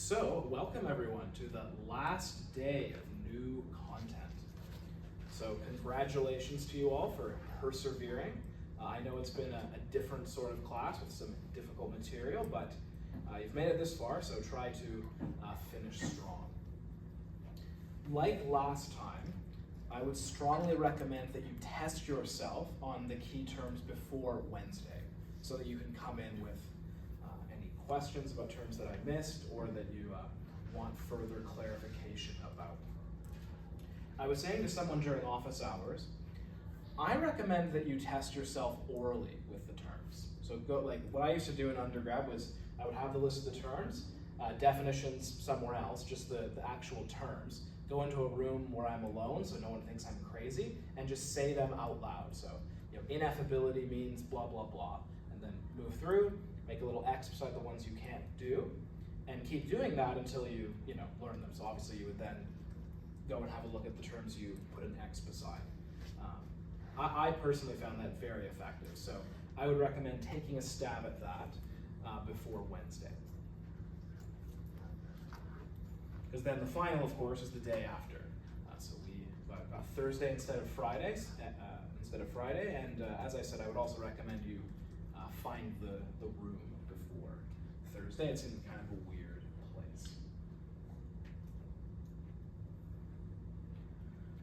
So, welcome everyone to the last day of new content. So, congratulations to you all for persevering. I know it's been a different sort of class with some difficult material, but you've made it this far, so try to finish strong. Like last time, I would strongly recommend that you test yourself on the key terms before Wednesday, so that you can come in with any questions about terms that I missed or that you want further clarification about. I was saying to someone during office hours, I recommend that you test yourself orally with the terms. So what I used to do in undergrad was I would have the list of the terms, definitions somewhere else, just the actual terms, go into a room where I'm alone so no one thinks I'm crazy, and just say them out loud. So, ineffability means blah, blah, blah, and then move through, make a little X beside the ones you can't do, and keep doing that until you learn them. So obviously you would then go and have a look at the terms you put an X beside. I personally found that very effective, so I would recommend taking a stab at that before Wednesday. Because then the final, of course, is the day after. So we got Thursday instead of Friday, and as I said, I would also recommend you find the room before Thursday. It's in kind of a weird place.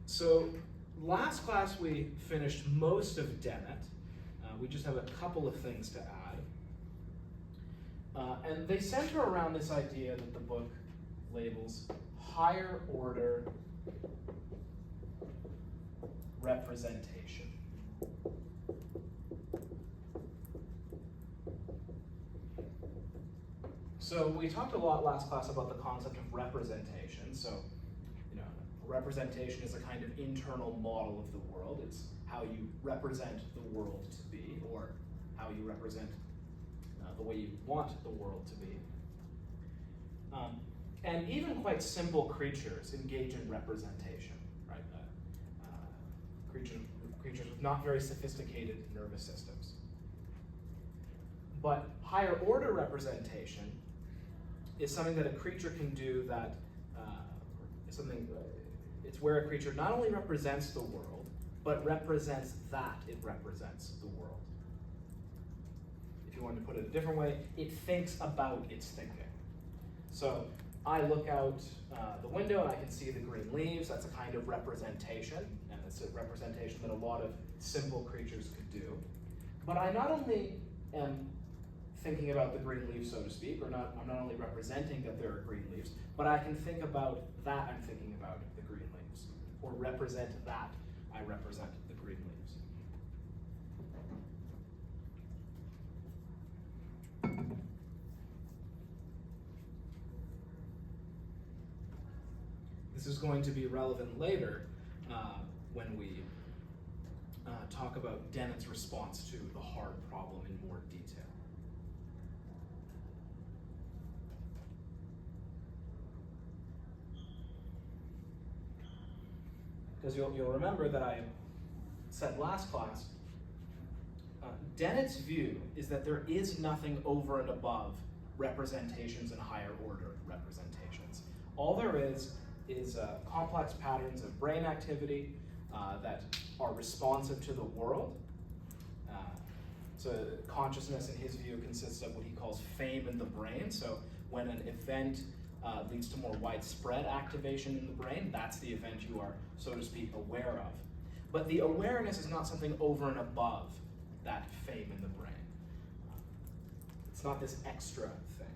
So last class we finished most of Dennett. We just have a couple of things to add. And they center around this idea that the book labels higher order representation. So we talked a lot last class about the concept of representation. So, representation is a kind of internal model of the world. It's how you represent the world to be, or how you represent the way you want the world to be. And even quite simple creatures engage in representation, right? Creatures with not very sophisticated nervous systems. But higher order representation is something that a creature can do that it's where a creature not only represents the world, but represents that it represents the world. If you wanted to put it a different way, it thinks about its thinking. So I look out the window and I can see the green leaves. That's a kind of representation, and it's a representation that a lot of simple creatures could do. But I not only am thinking about the green leaves, so to speak, I'm not only representing that there are green leaves, but I can think about that I'm thinking about the green leaves, or represent that I represent the green leaves. This is going to be relevant later when we talk about Dennett's response to the hard problem in more detail. Because you'll remember that I said last class, Dennett's view is that there is nothing over and above representations and higher order representations. All there is complex patterns of brain activity that are responsive to the world. So consciousness, in his view, consists of what he calls fame in the brain. So when an event leads to more widespread activation in the brain, that's the event you are, so to speak, aware of. But the awareness is not something over and above that fame in the brain. It's not this extra thing.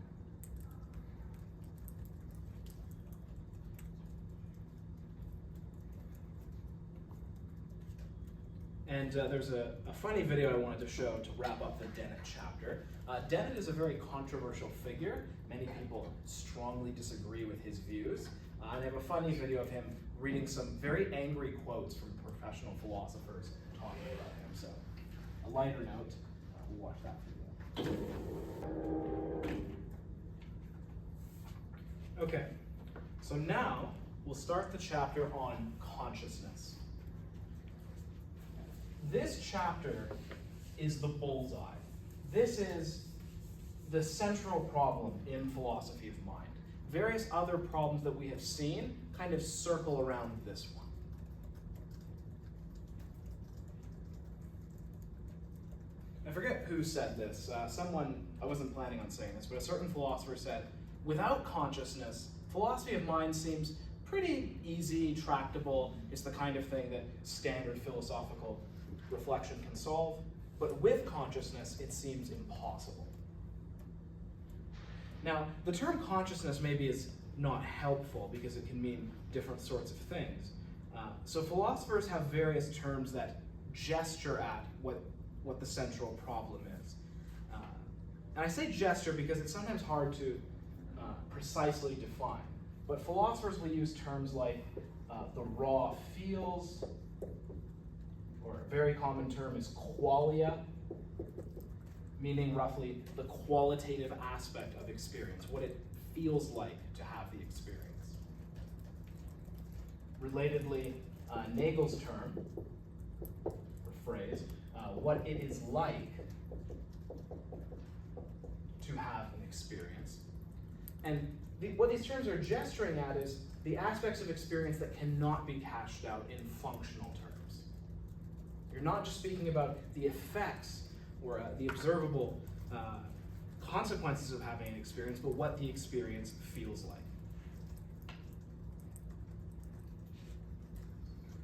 And there's a funny video I wanted to show to wrap up the Dennett chapter. Dennett is a very controversial figure. Many people strongly disagree with his views. And I have a funny video of him reading some very angry quotes from professional philosophers talking about him. So, a lighter note, we'll watch that video. Okay, so now we'll start the chapter on consciousness. This chapter is the bullseye. This is the central problem in philosophy of mind. various other problems that we have seen kind of circle around this one. I forget who said this. Someone, I wasn't planning on saying this, but a certain philosopher said, without consciousness, philosophy of mind seems pretty easy, tractable. It's the kind of thing that standard philosophical reflection can solve. But with consciousness, it seems impossible. Now, the term consciousness maybe is not helpful because it can mean different sorts of things. So philosophers have various terms that gesture at what the central problem is. And I say gesture because it's sometimes hard to precisely define. But philosophers will use terms like the raw feels, or a very common term is qualia, meaning roughly the qualitative aspect of experience, what it feels like to have the experience. Relatedly, Nagel's term, or phrase, what it is like to have an experience. And what these terms are gesturing at is the aspects of experience that cannot be cashed out in functional terms. You're not just speaking about the effects or the observable consequences of having an experience, but what the experience feels like.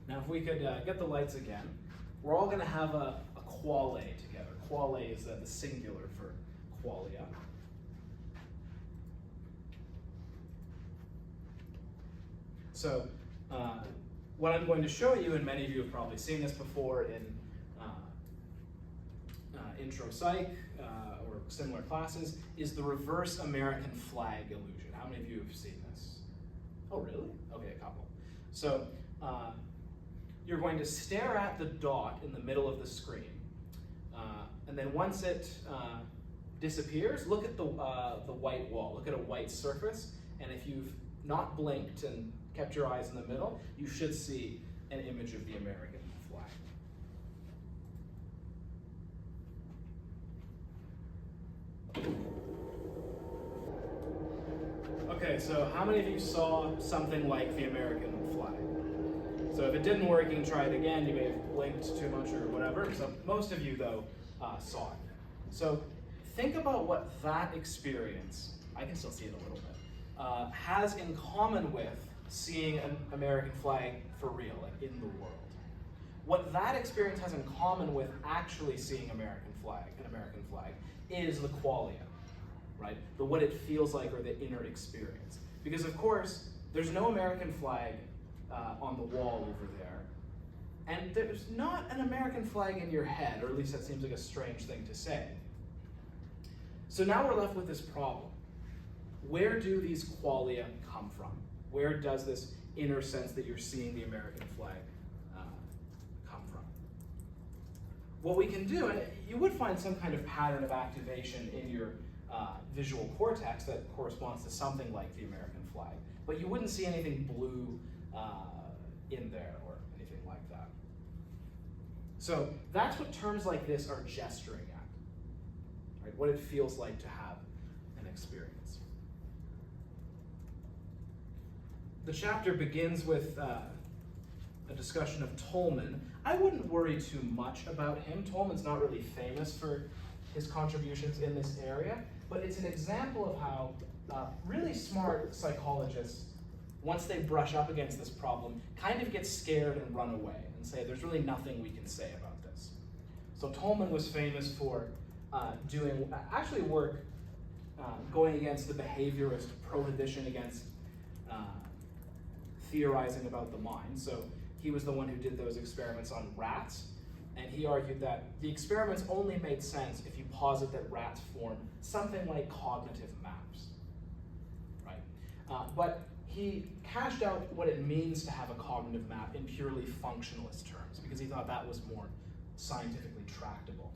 Now, if we could get the lights again, we're all going to have a quale together. Quale is the singular for qualia. So what I'm going to show you, and many of you have probably seen this before in intro psych or similar classes, is the reverse American flag illusion. How many of you have seen this? Oh, really? Okay, a couple. So you're going to stare at the dot in the middle of the screen, and then once it disappears, look at the white wall. Look at a white surface, and if you've not blinked and kept your eyes in the middle, you should see an image of the American flag. Okay, so how many of you saw something like the American flag? So if it didn't work, you can try it again. You may have blinked too much or whatever. So most of you, though, saw it. So think about what that experience, I can still see it a little bit, has in common with seeing an American flag for real, like in the world. What that experience has in common with actually seeing an American flag, is the qualia, right? The what it feels like or the inner experience. Because of course, there's no American flag on the wall over there, and there's not an American flag in your head, or at least that seems like a strange thing to say. So now we're left with this problem. Where do these qualia come from? Where does this inner sense that you're seeing the American flag come from? What we can do, and you would find some kind of pattern of activation in your visual cortex that corresponds to something like the American flag, but you wouldn't see anything blue in there or anything like that. So that's what terms like this are gesturing at, right? What it feels like to have an experience. The chapter begins with a discussion of Tolman. I wouldn't worry too much about him. Tolman's not really famous for his contributions in this area, but it's an example of how really smart psychologists, once they brush up against this problem, kind of get scared and run away and say, there's really nothing we can say about this. So Tolman was famous for doing actually work going against the behaviorist prohibition against theorizing about the mind. So he was the one who did those experiments on rats, and he argued that the experiments only made sense if you posit that rats form something like cognitive maps, right? But he cashed out what it means to have a cognitive map in purely functionalist terms, because he thought that was more scientifically tractable.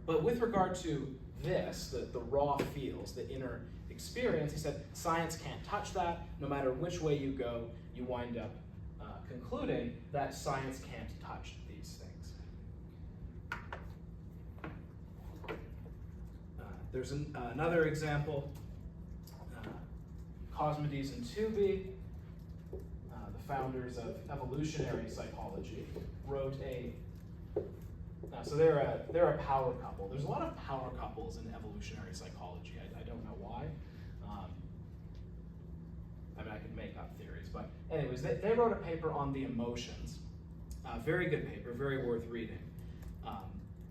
But with regard to this, the raw feels, the inner experience, he said science can't touch that. No matter which way you go, you wind up concluding that science can't touch these things. There's another example. Cosmides and Tooby, the founders of evolutionary psychology, wrote a. So they're a power couple. There's a lot of power couples in evolutionary psychology. I don't know why. I mean, I could make up theories, but anyways, they wrote a paper on the emotions. Very good paper, very worth reading.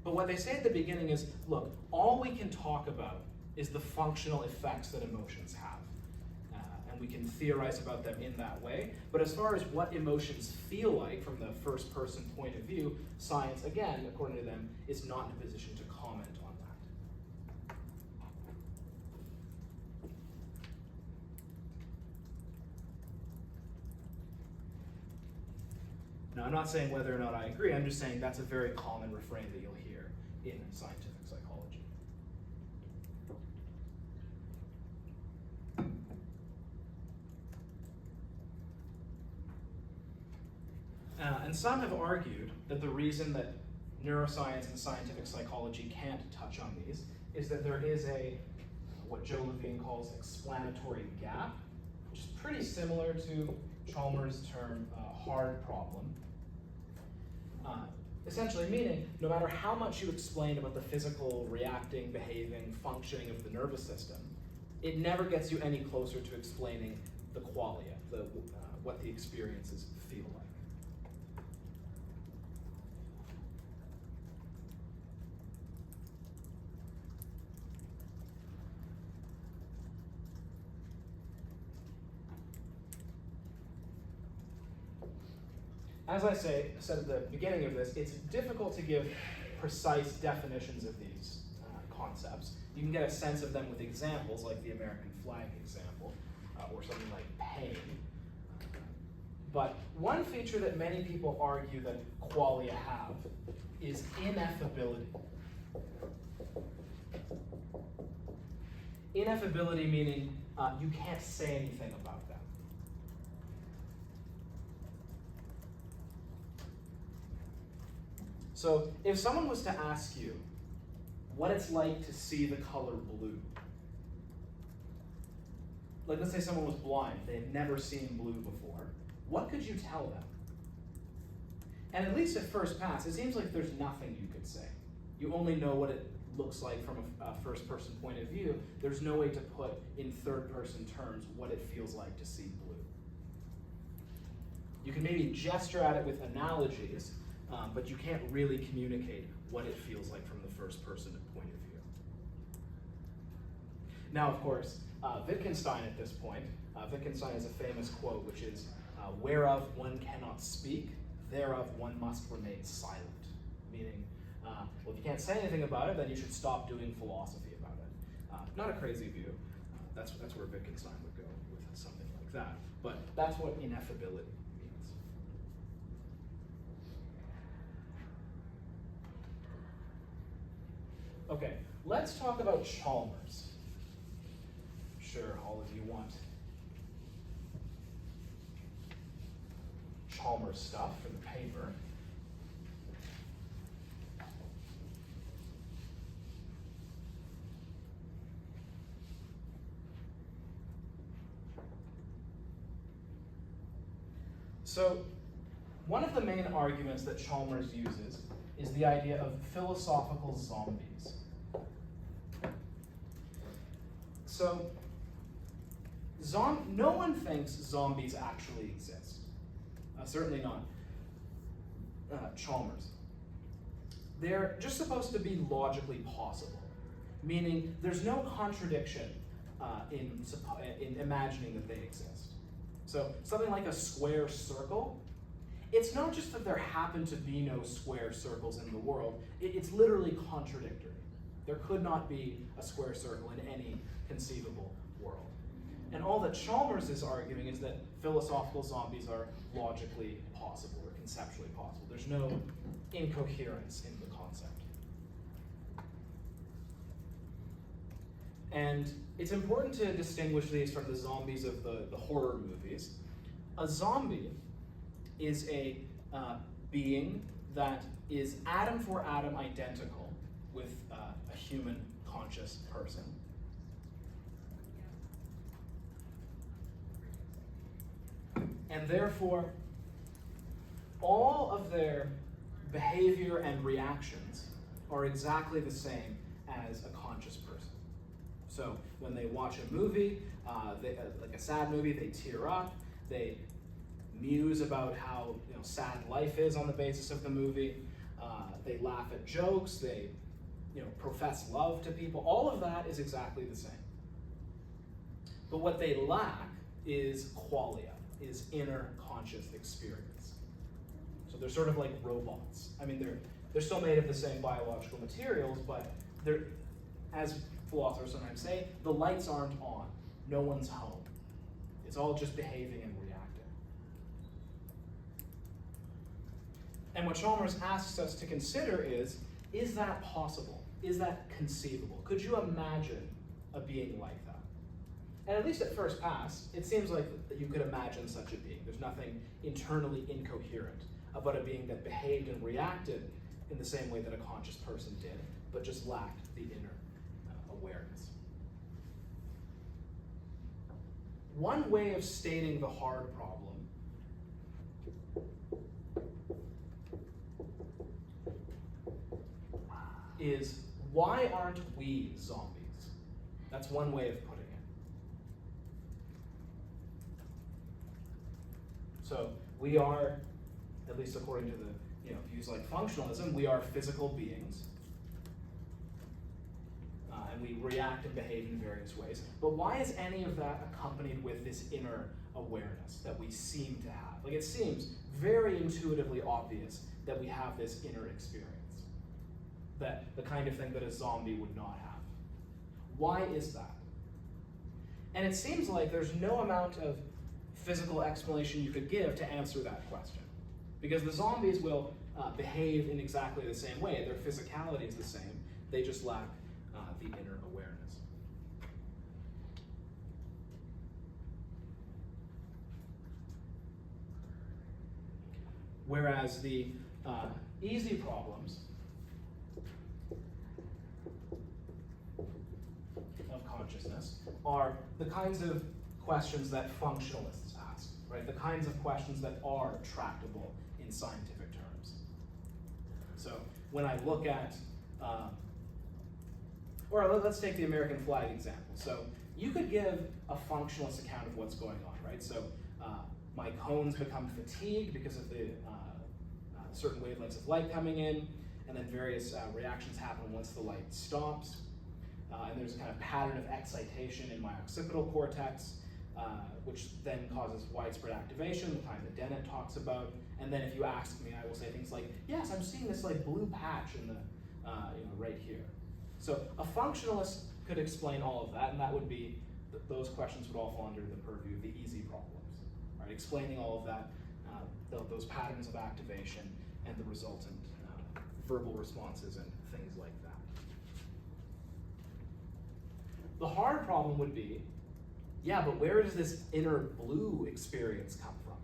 But what they say at the beginning is, look, all we can talk about is the functional effects that emotions have. And we can theorize about them in that way. But as far as what emotions feel like from the first person point of view, science, again, according to them, is not in a position to comment on that. Now, I'm not saying whether or not I agree, I'm just saying that's a very common refrain that you'll hear in scientific psychology. And some have argued that the reason that neuroscience and scientific psychology can't touch on these is that there is what Joe Levine calls explanatory gap, which is pretty similar to Chalmers' term hard problem. Essentially meaning, no matter how much you explain about the physical, reacting, behaving, functioning of the nervous system, it never gets you any closer to explaining the qualia, what the experiences feel like. As I said at the beginning of this, it's difficult to give precise definitions of these concepts. You can get a sense of them with examples, like the American flag example, or something like pain. But one feature that many people argue that qualia have is ineffability. Ineffability meaning you can't say anything about them. So if someone was to ask you what it's like to see the color blue, like let's say someone was blind, they had never seen blue before, what could you tell them? And at least at first pass, it seems like there's nothing you could say. You only know what it looks like from a first person point of view. There's no way to put in third person terms what it feels like to see blue. You can maybe gesture at it with analogies, but you can't really communicate what it feels like from the first person point of view. Now, of course, Wittgenstein at this point, Wittgenstein has a famous quote, which is, whereof one cannot speak, thereof one must remain silent. Meaning, well, if you can't say anything about it, then you should stop doing philosophy about it. Not a crazy view. That's where Wittgenstein would go with something like that. But that's what ineffability means. Okay, let's talk about Chalmers. I'm sure all of you want Chalmers stuff for the paper. So, one of the main arguments that Chalmers uses is the idea of philosophical zombies. So, no one thinks zombies actually exist. Certainly not Chalmers. They're just supposed to be logically possible, meaning there's no contradiction in imagining that they exist. So something like a square circle, it's not just that there happen to be no square circles in the world, it's literally contradictory. There could not be a square circle in any conceivable world. And all that Chalmers is arguing is that philosophical zombies are logically possible or conceptually possible. There's no incoherence in the concept. And it's important to distinguish these from the zombies of the horror movies. A zombie is a being that is atom for atom identical with a human conscious person. And therefore, all of their behavior and reactions are exactly the same as a conscious person. So when they watch a movie, like a sad movie, they tear up, they muse about how sad life is on the basis of the movie, they laugh at jokes, they profess love to people. All of that is exactly the same. But what they lack is qualia, is inner conscious experience. So they're sort of like robots. I mean, they're still made of the same biological materials, but they're, as philosophers sometimes say, the lights aren't on. No one's home. It's all just behaving and reacting. And what Chalmers asks us to consider is that possible? Is that conceivable? Could you imagine a being like that? And at least at first pass, it seems like that you could imagine such a being. There's nothing internally incoherent about a being that behaved and reacted in the same way that a conscious person did, but just lacked the inner awareness. One way of stating the hard problem is, why aren't we zombies? That's one way of putting it. So we are, at least according to the views like functionalism, we are physical beings. And we react and behave in various ways. But why is any of that accompanied with this inner awareness that we seem to have? Like, it seems very intuitively obvious that we have this inner experience, that the kind of thing that a zombie would not have. Why is that? And it seems like there's no amount of physical explanation you could give to answer that question. Because the zombies will behave in exactly the same way. Their physicality is the same. They just lack the inner awareness. Whereas the easy problems of consciousness are the kinds of questions that functionalists ask, right? The kinds of questions that are tractable in scientific terms. So when I look at, or let's take the American flag example. So you could give a functionalist account of what's going on, right? So my cones become fatigued because of the certain wavelengths of light coming in, and then various reactions happen once the light stops. And there's a kind of pattern of excitation in my occipital cortex, which then causes widespread activation, the kind that Dennett talks about. And then if you ask me, I will say things like, yes, I'm seeing this like blue patch in the, right here. So a functionalist could explain all of that, and that would be, those questions would all fall under the purview of the easy problems, right? Explaining all of that, those patterns of activation and the resultant verbal responses and things like that. The hard problem would be, yeah, but where does this inner blue experience come from?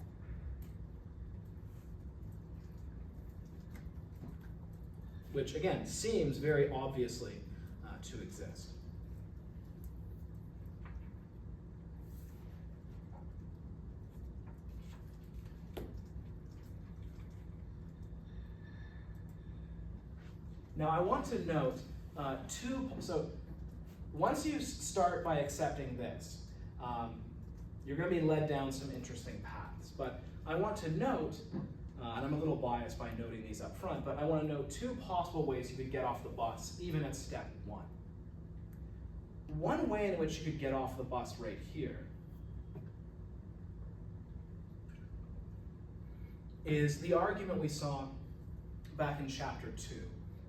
Which, again, seems very obviously to exist. Now, I want to note so once you start by accepting this, you're going to be led down some interesting paths. But I want to note, and I'm a little biased by noting these up front, but I want to note two possible ways you could get off the bus, even at step one. One way in which you could get off the bus right here is the argument we saw back in chapter 2,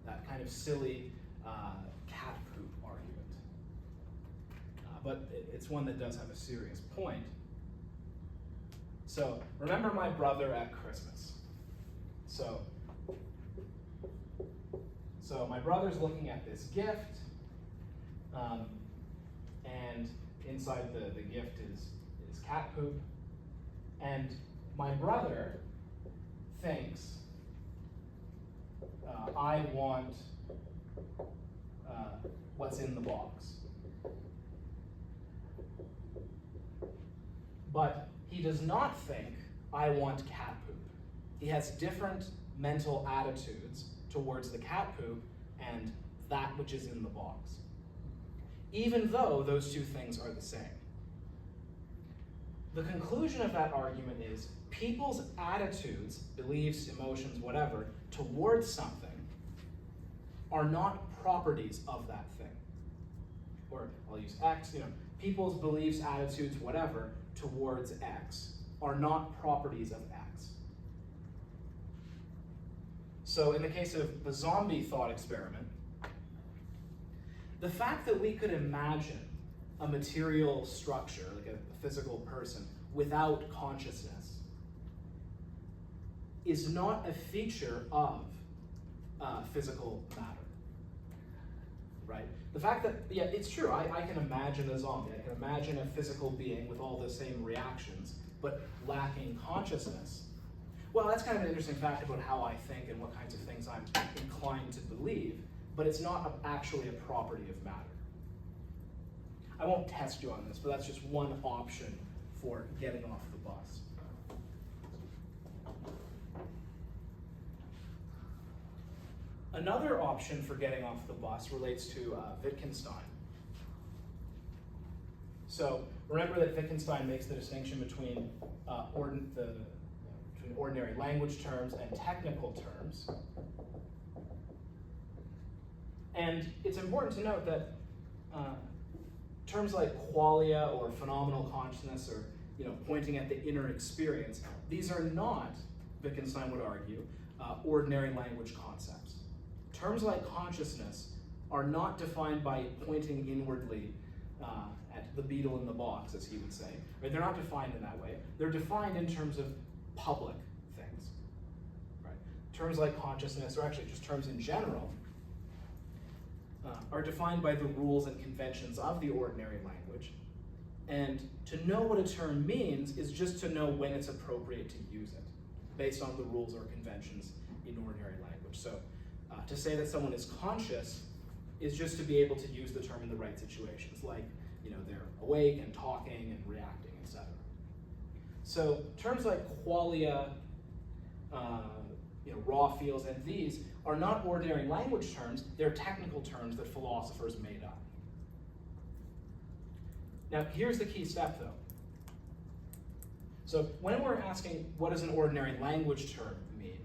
that kind of silly cat poop argument. But it's one that does have a serious point. So, remember my brother at Christmas. So my brother's looking at this gift, and inside the gift is cat poop, and my brother thinks, I want what's in the box. But he does not think I want cat poop. He has different mental attitudes towards the cat poop and that which is in the box, even though those two things are the same. The conclusion of that argument is people's attitudes, beliefs, emotions, whatever, towards something are not properties of that thing. Or I'll use X, people's beliefs, attitudes, whatever, towards X are not properties of X. So in the case of the zombie thought experiment, the fact that we could imagine a material structure, like a physical person, without consciousness is not a feature of physical matter, right? The fact that, yeah, it's true, I can imagine a zombie, I can imagine a physical being with all the same reactions, but lacking consciousness. Well, that's kind of an interesting fact about how I think and what kinds of things I'm inclined to believe, but it's not actually a property of matter. I won't test you on this, but that's just one option for getting off the bus. Another option for getting off the bus relates to Wittgenstein. So remember that Wittgenstein makes the distinction between ordinary language terms and technical terms. And it's important to note that terms like qualia or phenomenal consciousness or pointing at the inner experience, these are not, Wittgenstein would argue, ordinary language concepts. Terms like consciousness are not defined by pointing inwardly at the beetle in the box, as he would say. Right? They're not defined in that way. They're defined in terms of public things. Right? Terms like consciousness, or actually just terms in general, are defined by the rules and conventions of the ordinary language. And to know what a term means is just to know when it's appropriate to use it, based on the rules or conventions in ordinary language. So to say that someone is conscious is just to be able to use the term in the right situations, like they're awake and talking and reacting, etc. So terms like qualia, raw feels, and these are not ordinary language terms, they're technical terms that philosophers made up. Now, here's the key step, though. So when we're asking what does an ordinary language term mean,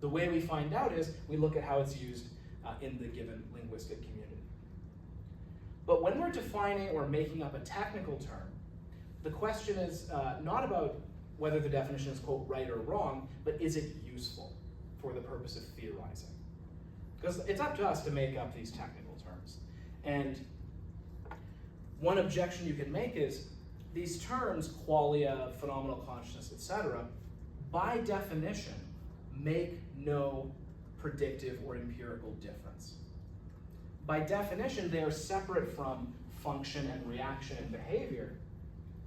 the way we find out is we look at how it's used in the given linguistic community. But when we're defining or making up a technical term, the question is not about whether the definition is, quote, right or wrong, but is it useful for the purpose of theorizing? Because it's up to us to make up these technical terms. And one objection you can make is these terms, qualia, phenomenal consciousness, etc., by definition, make no predictive or empirical difference. By definition, they are separate from function and reaction and behavior.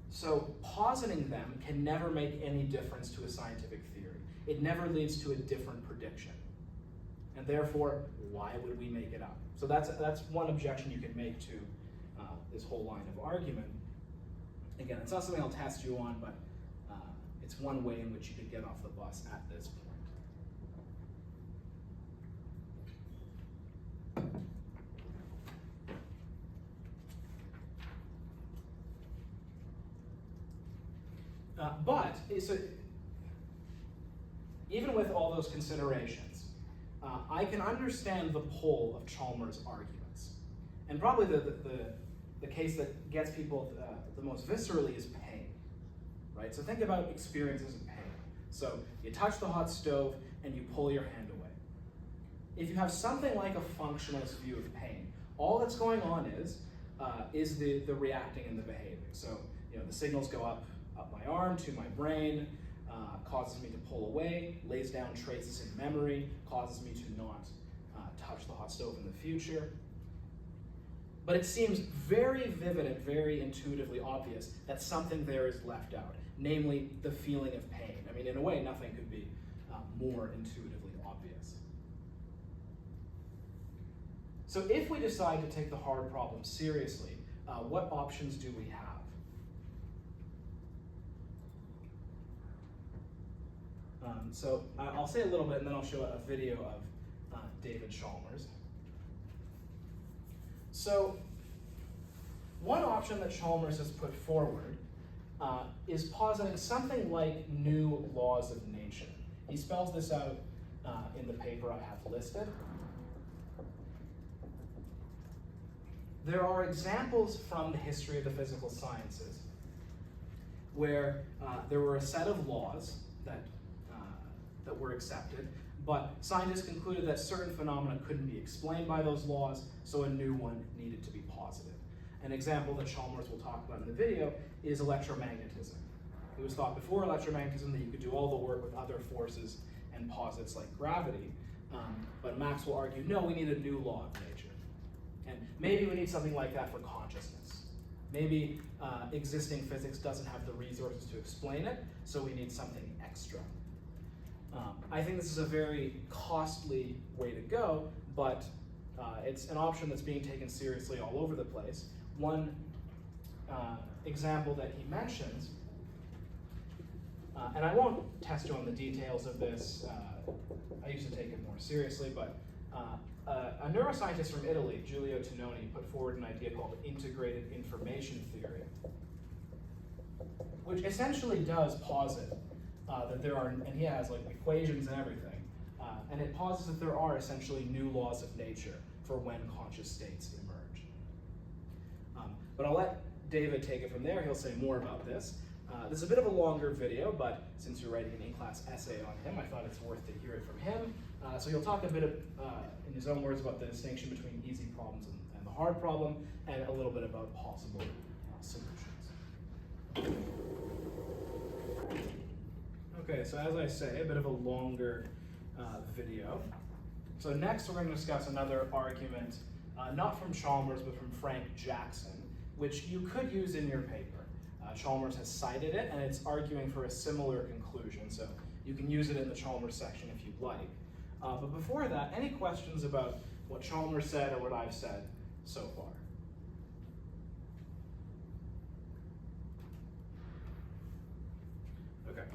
So positing them can never make any difference to a scientific theory. It never leads to a different prediction. And therefore, why would we make it up? So that's one objection you can make to this whole line of argument. Again, it's not something I'll test you on, but it's one way in which you could get off the bus at this point. So even with all those considerations, I can understand the pull of Chalmers' arguments. And probably the case that gets people the most viscerally is pain, right? So think about experiences of pain. So you touch the hot stove and you pull your hand away. If you have something like a functionalist view of pain, all that's going on is the reacting and the behaving. So the signals go up my arm to my brain, causes me to pull away, lays down traces in memory, causes me to not touch the hot stove in the future. But it seems very vivid and very intuitively obvious that something there is left out, namely the feeling of pain. I mean, in a way, nothing could be more intuitively obvious. So if we decide to take the hard problem seriously, what options do we have? So I'll say a little bit and then I'll show a video of David Chalmers. So one option that Chalmers has put forward is positing something like new laws of nature. He spells this out in the paper I have listed. There are examples from the history of the physical sciences where there were a set of laws that were accepted, but scientists concluded that certain phenomena couldn't be explained by those laws, so a new one needed to be posited. An example that Chalmers will talk about in the video is electromagnetism. It was thought before electromagnetism that you could do all the work with other forces and posits like gravity, but Maxwell argued, no, we need a new law of nature. And maybe we need something like that for consciousness. Maybe existing physics doesn't have the resources to explain it, so we need something extra. I think this is a very costly way to go, but it's an option that's being taken seriously all over the place. One example that he mentions, and I won't test you on the details of this, I used to take it more seriously, but a neuroscientist from Italy, Giulio Tononi, put forward an idea called integrated information theory, which essentially does posit that there are, and he has like equations and everything, and it posits that there are essentially new laws of nature for when conscious states emerge. But I'll let David take it from there. He'll say more about this. This is a bit of a longer video, but since you're writing an in-class essay on him, I thought it's worth to hear it from him. So he'll talk a bit in his own words about the distinction between easy problems and the hard problem, and a little bit about possible solutions. Okay, so as I say, a bit of a longer video. So next we're going to discuss another argument, not from Chalmers, but from Frank Jackson, which you could use in your paper. Chalmers has cited it, and it's arguing for a similar conclusion, so you can use it in the Chalmers section if you'd like. But before that, any questions about what Chalmers said or what I've said so far? Okay.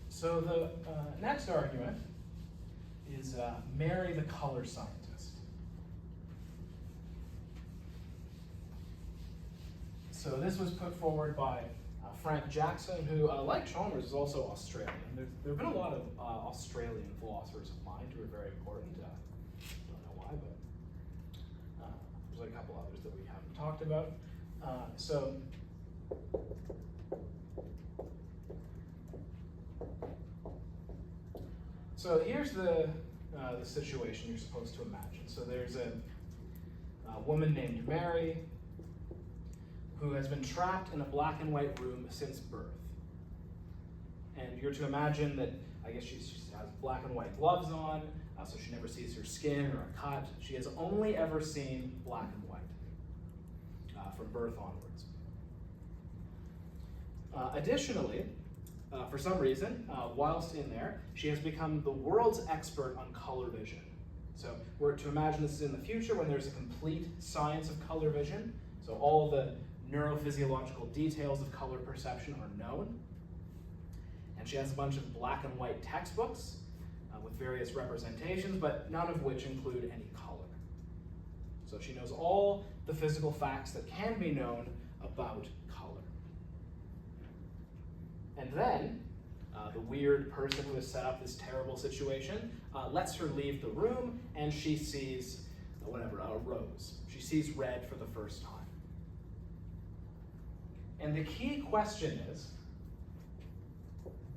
So the next argument is Mary the color scientist. So this was put forward by Frank Jackson, who, like Chalmers, is also Australian. There have been a lot of Australian philosophers of mind who are very important. I don't know why, but there's a couple others that we haven't talked about. So here's the situation you're supposed to imagine. So there's a woman named Mary who has been trapped in a black and white room since birth. And you're to imagine that, I guess she has black and white gloves on, so she never sees her skin or a cut. She has only ever seen black and white from birth onwards. Additionally, for some reason, whilst in there, she has become the world's expert on color vision. So we're to imagine this is in the future when there's a complete science of color vision. So all the neurophysiological details of color perception are known. And she has a bunch of black and white textbooks with various representations, but none of which include any color. So she knows all the physical facts that can be known about color. And then, the weird person who has set up this terrible situation lets her leave the room, and she sees, a rose. She sees red for the first time. And the key question is,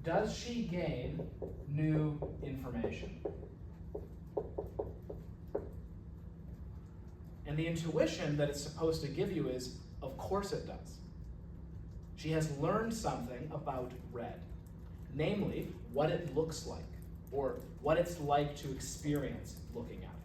does she gain new information? And the intuition that it's supposed to give you is, of course it does. She has learned something about red, namely what it looks like, or what it's like to experience looking at it.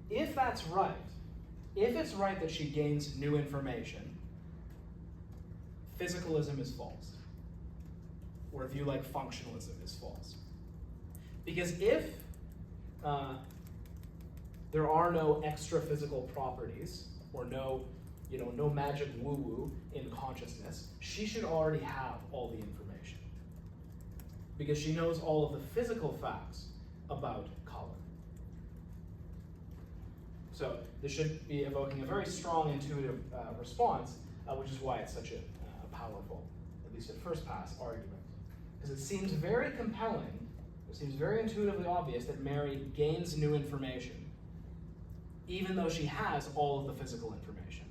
If that's right, if it's right that she gains new information, physicalism is false. Or a view like functionalism is false. Because if there are no extra physical properties, or no magic woo-woo in consciousness, she should already have all the information. Because she knows all of the physical facts about color. So this should be evoking a very strong intuitive response, which is why it's such a powerful, at least at first pass, argument. Because it seems very compelling, it seems very intuitively obvious that Mary gains new information, even though she has all of the physical information.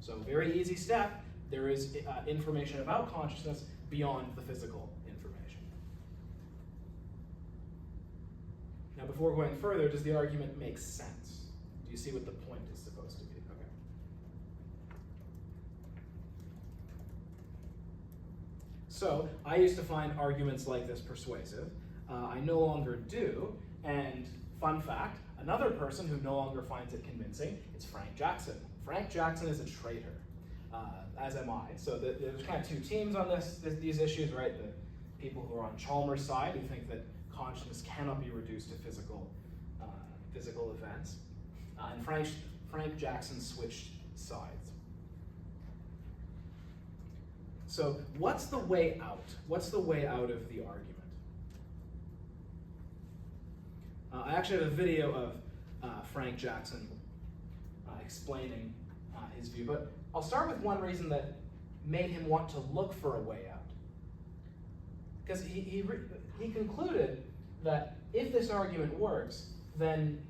So very easy step, there is information about consciousness beyond the physical information. Now before going further, does the argument make sense? Do you see what the point is supposed to be? Okay. So I used to find arguments like this persuasive. I no longer do, and fun fact, another person who no longer finds it convincing is Frank Jackson. Frank Jackson is a traitor, as am I. So there's kind of two teams on these issues, right? The people who are on Chalmers' side, who think that consciousness cannot be reduced to physical events. And Frank Jackson switched sides. So what's the way out? What's the way out of the argument? I actually have a video of Frank Jackson explaining his view, but I'll start with one reason that made him want to look for a way out. Because he concluded that if this argument works, then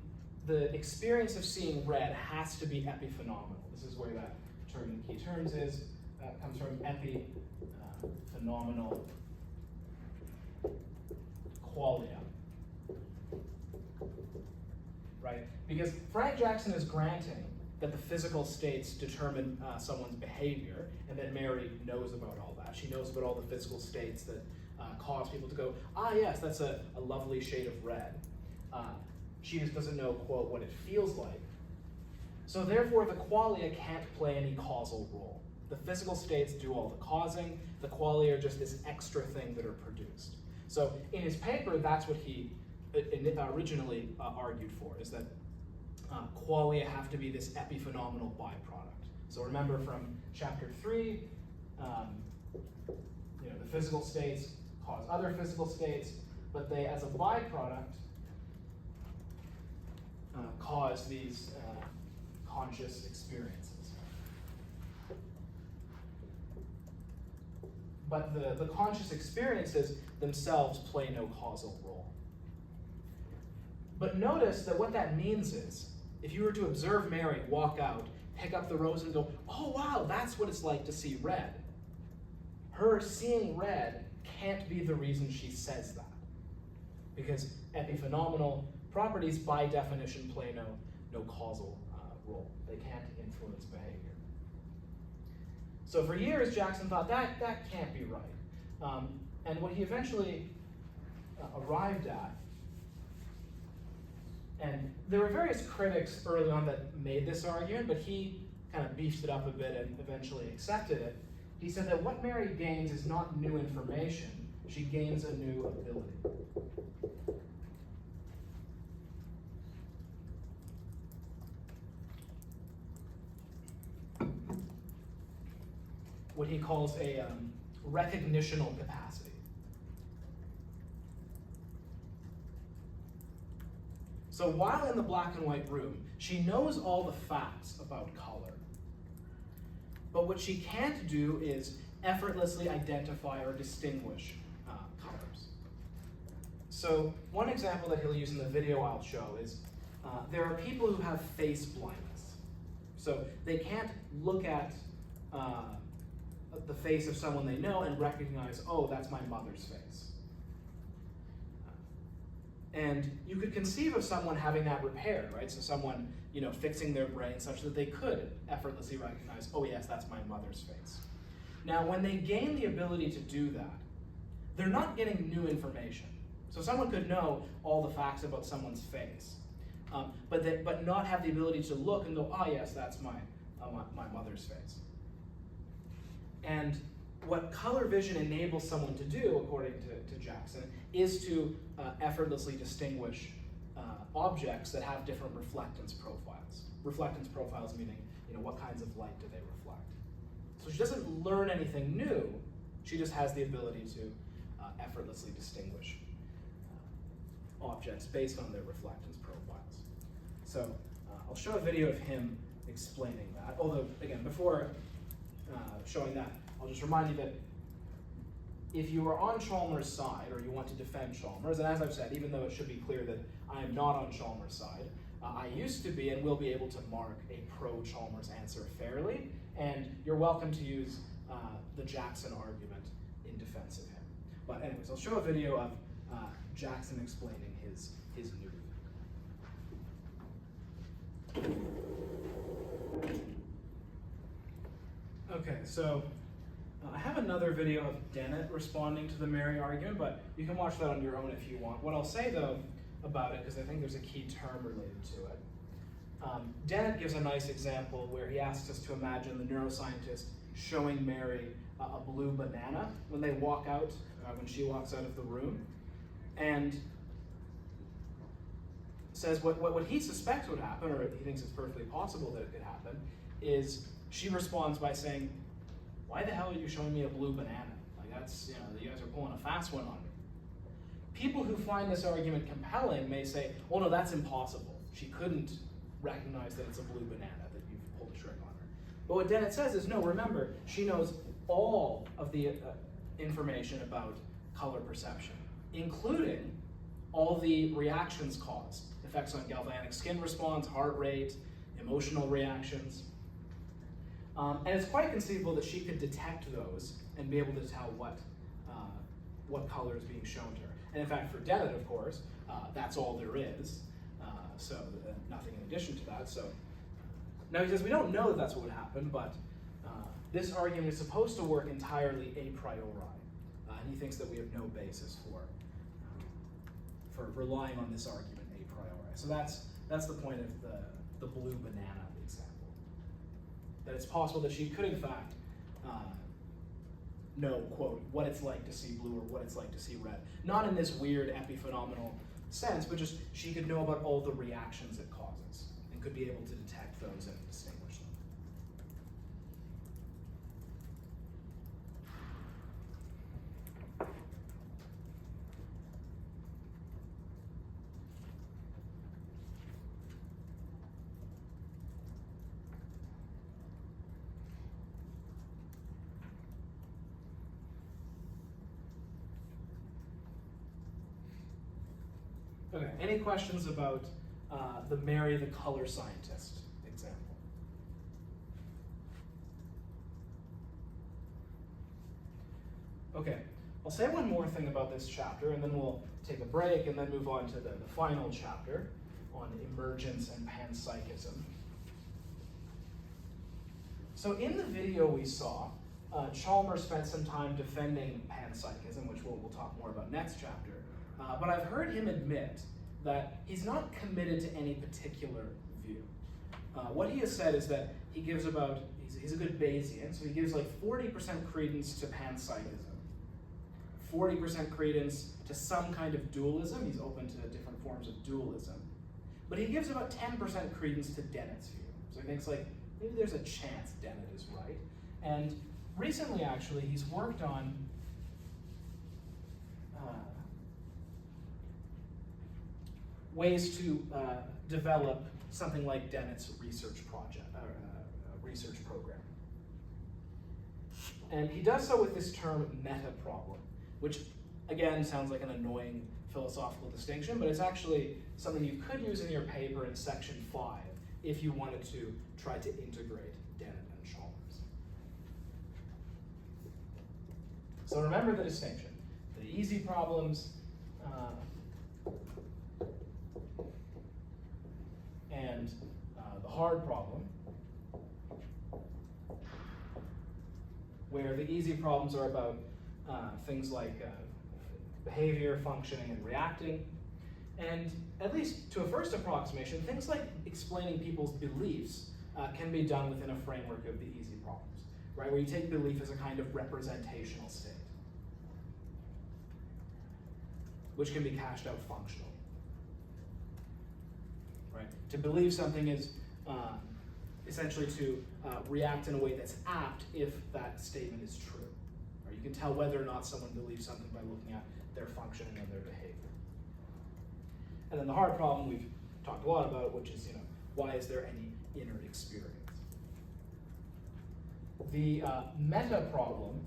the experience of seeing red has to be epiphenomenal. This is where that term in key terms comes from, epiphenomenal qualia. Right? Because Frank Jackson is granting that the physical states determine someone's behavior, and that Mary knows about all that. She knows about all the physical states that cause people to go, ah yes, that's a lovely shade of red. She just doesn't know, quote, what it feels like. So therefore, the qualia can't play any causal role. The physical states do all the causing, the qualia are just this extra thing that are produced. So in his paper, that's what he originally argued for, is that qualia have to be this epiphenomenal byproduct. So remember from chapter 3, the physical states cause other physical states, but they, as a byproduct, cause these conscious experiences. But the conscious experiences themselves play no causal role. But notice that what that means is, if you were to observe Mary walk out, pick up the rose and go, oh wow, that's what it's like to see red. Her seeing red can't be the reason she says that. Because epiphenomenal properties, by definition, play no causal role. They can't influence behavior. So for years, Jackson thought that can't be right. And what he eventually arrived at, and there were various critics early on that made this argument, but he kind of beefed it up a bit and eventually accepted it. He said that what Mary gains is not new information, she gains a new ability. What he calls a recognitional capacity. So while in the black and white room, she knows all the facts about color. But what she can't do is effortlessly identify or distinguish colors. So one example that he'll use in the video I'll show is there are people who have face blindness. So they can't look at the face of someone they know and recognize, oh, that's my mother's face. And you could conceive of someone having that repaired, right? So someone, fixing their brain such that they could effortlessly recognize, oh yes, that's my mother's face. Now, when they gain the ability to do that, they're not getting new information. So someone could know all the facts about someone's face, but not have the ability to look and go, ah, yes, that's my mother's face. And what color vision enables someone to do, according to Jackson, is to effortlessly distinguish objects that have different reflectance profiles. Reflectance profiles meaning, what kinds of light do they reflect. So she doesn't learn anything new, she just has the ability to effortlessly distinguish objects based on their reflectance profiles. So I'll show a video of him explaining that, although, again, before showing that, I'll just remind you that if you are on Chalmers' side, or you want to defend Chalmers, and as I've said, even though it should be clear that I am not on Chalmers' side, I used to be and will be able to mark a pro-Chalmers answer fairly, and you're welcome to use the Jackson argument in defense of him. But anyways, I'll show a video of Jackson explaining his new view. Okay, so I have another video of Dennett responding to the Mary argument, but you can watch that on your own if you want. What I'll say, though, about it, because I think there's a key term related to it. Dennett gives a nice example where he asks us to imagine the neuroscientist showing Mary a blue banana when they walk out, when she walks out of the room, and says what he suspects would happen, or he thinks it's perfectly possible that it could happen, is she responds by saying, "Why the hell are you showing me a blue banana? Like, that's, you guys are pulling a fast one on me." People who find this argument compelling may say, "Oh no, that's impossible. She couldn't recognize that it's a blue banana, that you've pulled a trick on her." But what Dennett says is, no, remember, she knows all of the information about color perception, including all the reactions caused, effects on galvanic skin response, heart rate, emotional reactions. And it's quite conceivable that she could detect those and be able to tell what color is being shown to her. And in fact, for Dennett, of course, that's all there is. So nothing in addition to that. So now he says we don't know that that's what would happen, but this argument is supposed to work entirely a priori. And he thinks that we have no basis for relying on this argument a priori. So that's the point of the blue banana example. That it's possible that she could, in fact, know, quote, what it's like to see blue or what it's like to see red. Not in this weird epiphenomenal sense, but just she could know about all the reactions it causes and could be able to detect those and distinguish them. Okay, any questions about the Mary the color scientist example? Okay, I'll say one more thing about this chapter, and then we'll take a break and then move on to the final chapter on emergence and panpsychism. So in the video we saw, Chalmers spent some time defending panpsychism, which we'll talk more about next chapter. But I've heard him admit that he's not committed to any particular view. What he has said is that he gives he's a good Bayesian, so he gives like 40% credence to panpsychism, 40% credence to some kind of dualism. He's open to different forms of dualism. But he gives about 10% credence to Dennett's view. So he thinks, like, maybe there's a chance Dennett is right. And recently, actually, he's worked on ways to develop something like Dennett's research project, research program. And he does so with this term meta-problem, which again sounds like an annoying philosophical distinction, but it's actually something you could use in your paper in section 5 if you wanted to try to integrate Dennett and Chalmers. So remember the distinction. The easy problems and the hard problem, where the easy problems are about things like behavior, functioning, and reacting, And at least to a first approximation, things like explaining people's beliefs can be done within a framework of the easy problems, right? Where you take belief as a kind of representational state, which can be cashed out functionally, right? To believe something is essentially to react in a way that's apt if that statement is true. Right? You can tell whether or not someone believes something by looking at their functioning and their behavior. And then the hard problem we've talked a lot about, which is, why is there any inner experience? The meta problem,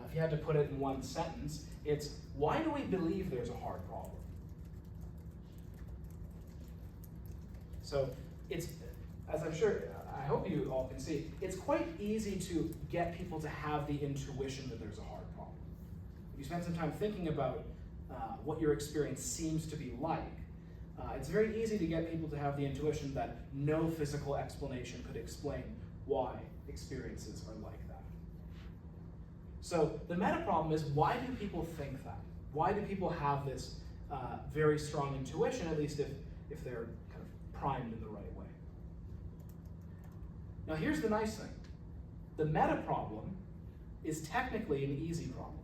if you had to put it in one sentence, it's why do we believe there's a hard problem? So it's, as I'm sure, I hope you all can see, it's quite easy to get people to have the intuition that there's a hard problem. If you spend some time thinking about what your experience seems to be like, it's very easy to get people to have the intuition that no physical explanation could explain why experiences are like that. So the meta problem is, why do people think that? Why do people have this very strong intuition, at least if they're kind of primed in the right way? Now here's the nice thing. The meta problem is technically an easy problem.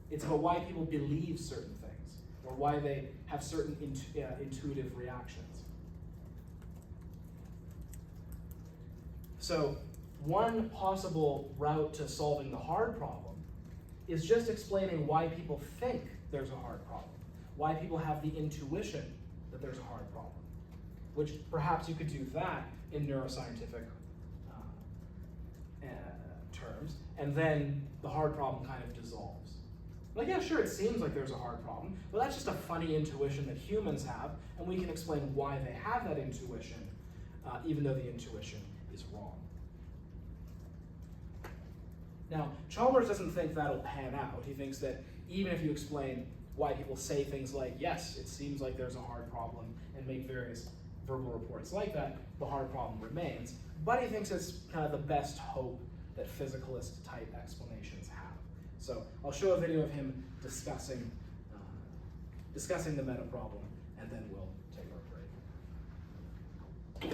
It's about why people believe certain things, or why they have certain intuitive reactions. So one possible route to solving the hard problem is just explaining why people think there's a hard problem, why people have the intuition that there's a hard problem, which perhaps you could do that in neuroscientific terms, and then the hard problem kind of dissolves. Like, yeah, sure, it seems like there's a hard problem, but that's just a funny intuition that humans have, and we can explain why they have that intuition, even though the intuition is wrong. Now, Chalmers doesn't think that'll pan out. He thinks that even if you explain why people say things like, yes, it seems like there's a hard problem, and make various verbal reports like that, the hard problem remains. But he thinks it's kind of the best hope that physicalist type explanations have. So I'll show a video of him discussing the meta problem, and then we'll take our break.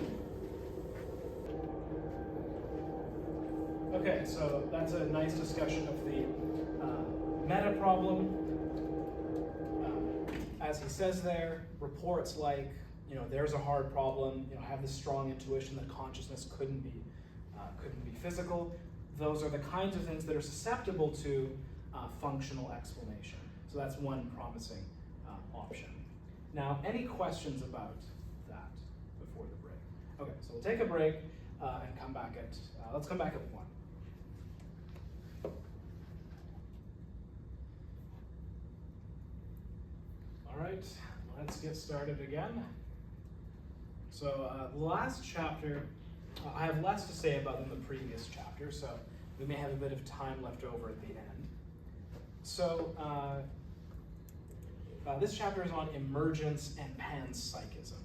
Okay, so that's a nice discussion of the meta problem. As he says there, reports like, there's a hard problem, have this strong intuition that consciousness couldn't be physical. Those are the kinds of things that are susceptible to functional explanation. So that's one promising option. Now, any questions about that before the break? Okay, so we'll take a break and come back at, let's come back at 1. All right, let's get started again. So the last chapter, I have less to say about than the previous chapter, so we may have a bit of time left over at the end. So this chapter is on emergence and panpsychism.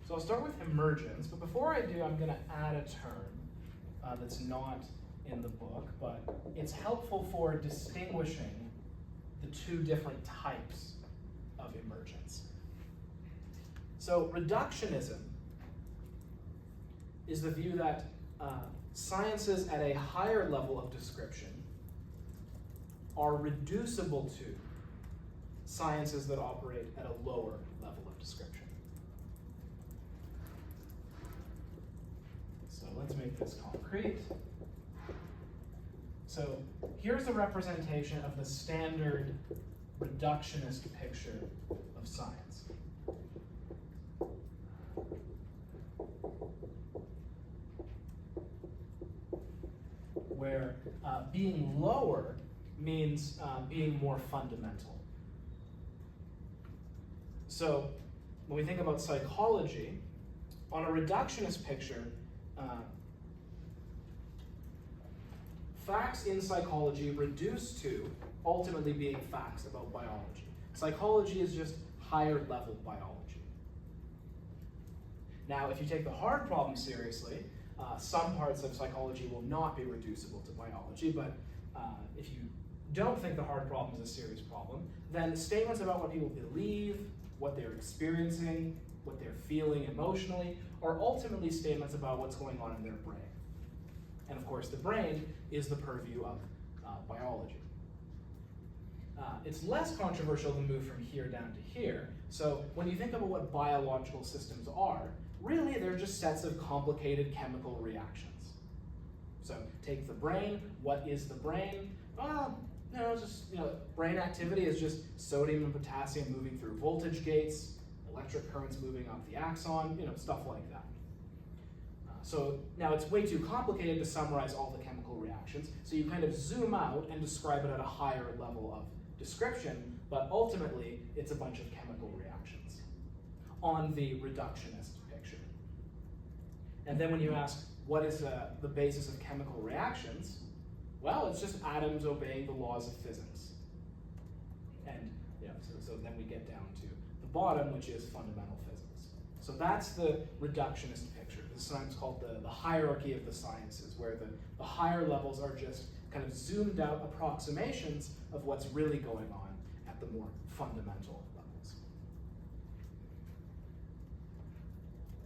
So I'll start with emergence, but before I do, I'm going to add a term that's not in the book, but it's helpful for distinguishing the two different types of emergence. So reductionism is the view that sciences at a higher level of description are reducible to sciences that operate at a lower level of description. So let's make this concrete. So here's a representation of the standard reductionist picture of science. Where being lower means being more fundamental. So when we think about psychology, on a reductionist picture, facts in psychology reduce to ultimately being facts about biology. Psychology is just higher level biology. Now, if you take the hard problem seriously, some parts of psychology will not be reducible to biology, but if you don't think the hard problem is a serious problem, then statements about what people believe, what they're experiencing, what they're feeling emotionally, are ultimately statements about what's going on in their brain. And of course, the brain is the purview of biology. It's less controversial to move from here down to here. So when you think about what biological systems are, really they're just sets of complicated chemical reactions. So take the brain. What is the brain? Well, brain activity is just sodium and potassium moving through voltage gates, electric currents moving off the axon, stuff like that. So now it's way too complicated to summarize all the chemical reactions, so you kind of zoom out and describe it at a higher level of description, but ultimately it's a bunch of chemical reactions on the reductionist picture. And then when you ask, what is the basis of chemical reactions? Well, it's just atoms obeying the laws of physics. And so then we get down to the bottom, which is fundamental physics. So that's the reductionist picture. This is sometimes called the hierarchy of the sciences, where the higher levels are just kind of zoomed out approximations of what's really going on at the more fundamental levels.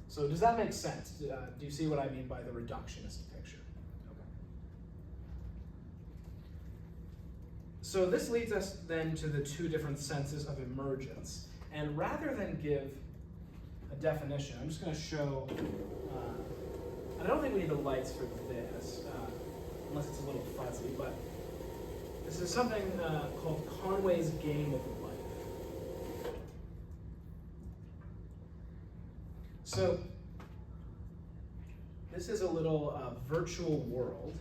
So does that make sense? Do you see what I mean by the reductionist picture? Okay. So this leads us then to the two different senses of emergence. And rather than give a definition, I'm just going to show, I don't think we need the lights for this, unless it's a little fuzzy, but this is something called Conway's Game of Life. So this is a little virtual world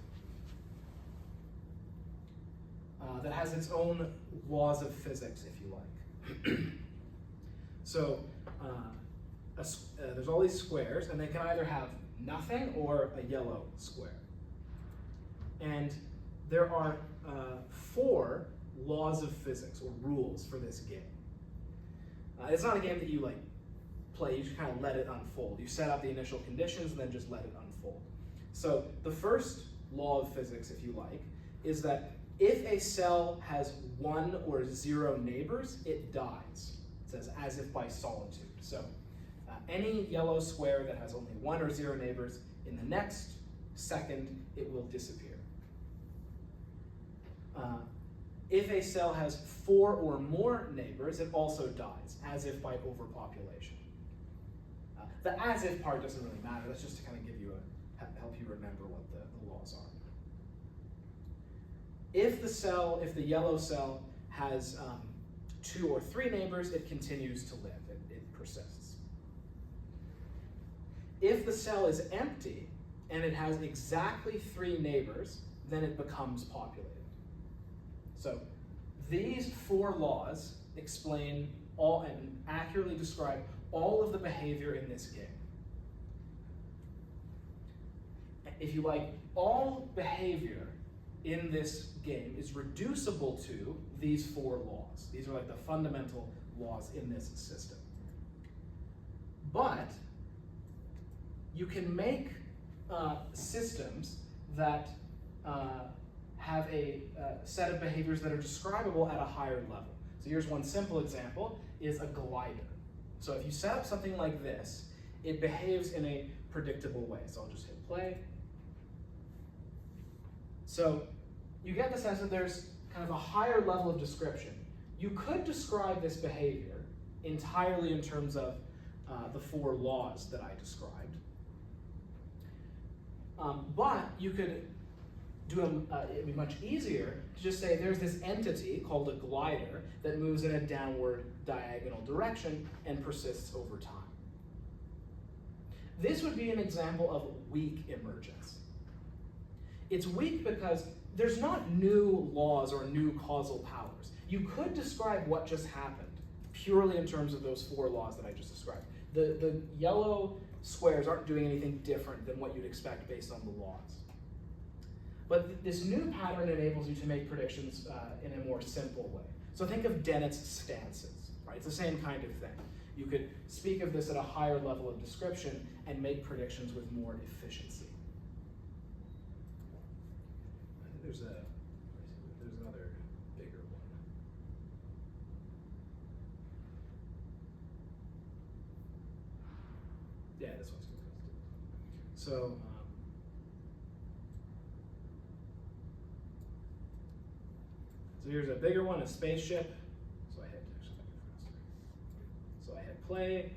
that has its own laws of physics, if you like. So there's all these squares, and they can either have nothing or a yellow square. And there are 4 laws of physics, or rules, for this game. It's not a game that you play, you just kind of let it unfold. You set up the initial conditions and then just let it unfold. So the first law of physics, if you like, is that if a cell has 1 or 0 neighbors, it dies. It says, as if by solitude. So any yellow square that has only 1 or 0 neighbors, in the next second, it will disappear. If a cell has 4 or more neighbors, it also dies, as if by overpopulation. The as if part doesn't really matter. That's just to kind of give you help you remember what the laws are. If the yellow cell has 2 or 3 neighbors, it continues to live. It persists. If the cell is empty and it has exactly 3 neighbors, then it becomes populated. So these 4 laws explain all and accurately describe all of the behavior in this game. If you like, all behavior in this game is reducible to these 4 laws. These are like the fundamental laws in this system. But you can make systems that have a set of behaviors that are describable at a higher level. So here's one simple example, is a glider. So if you set up something like this, it behaves in a predictable way. So I'll just hit play. So you get the sense that there's kind of a higher level of description. You could describe this behavior entirely in terms of the 4 laws that I described. But you could it'd be much easier to just say there's this entity called a glider that moves in a downward diagonal direction and persists over time. This would be an example of weak emergence. It's weak because there's not new laws or new causal powers. You could describe what just happened purely in terms of those 4 laws that I just described. The yellow squares aren't doing anything different than what you'd expect based on the laws. But this new pattern enables you to make predictions in a more simple way. So think of Dennett's stances, right? It's the same kind of thing. You could speak of this at a higher level of description and make predictions with more efficiency. There's another Yeah, this one's good. So, so here's a bigger one, a spaceship. So I hit play,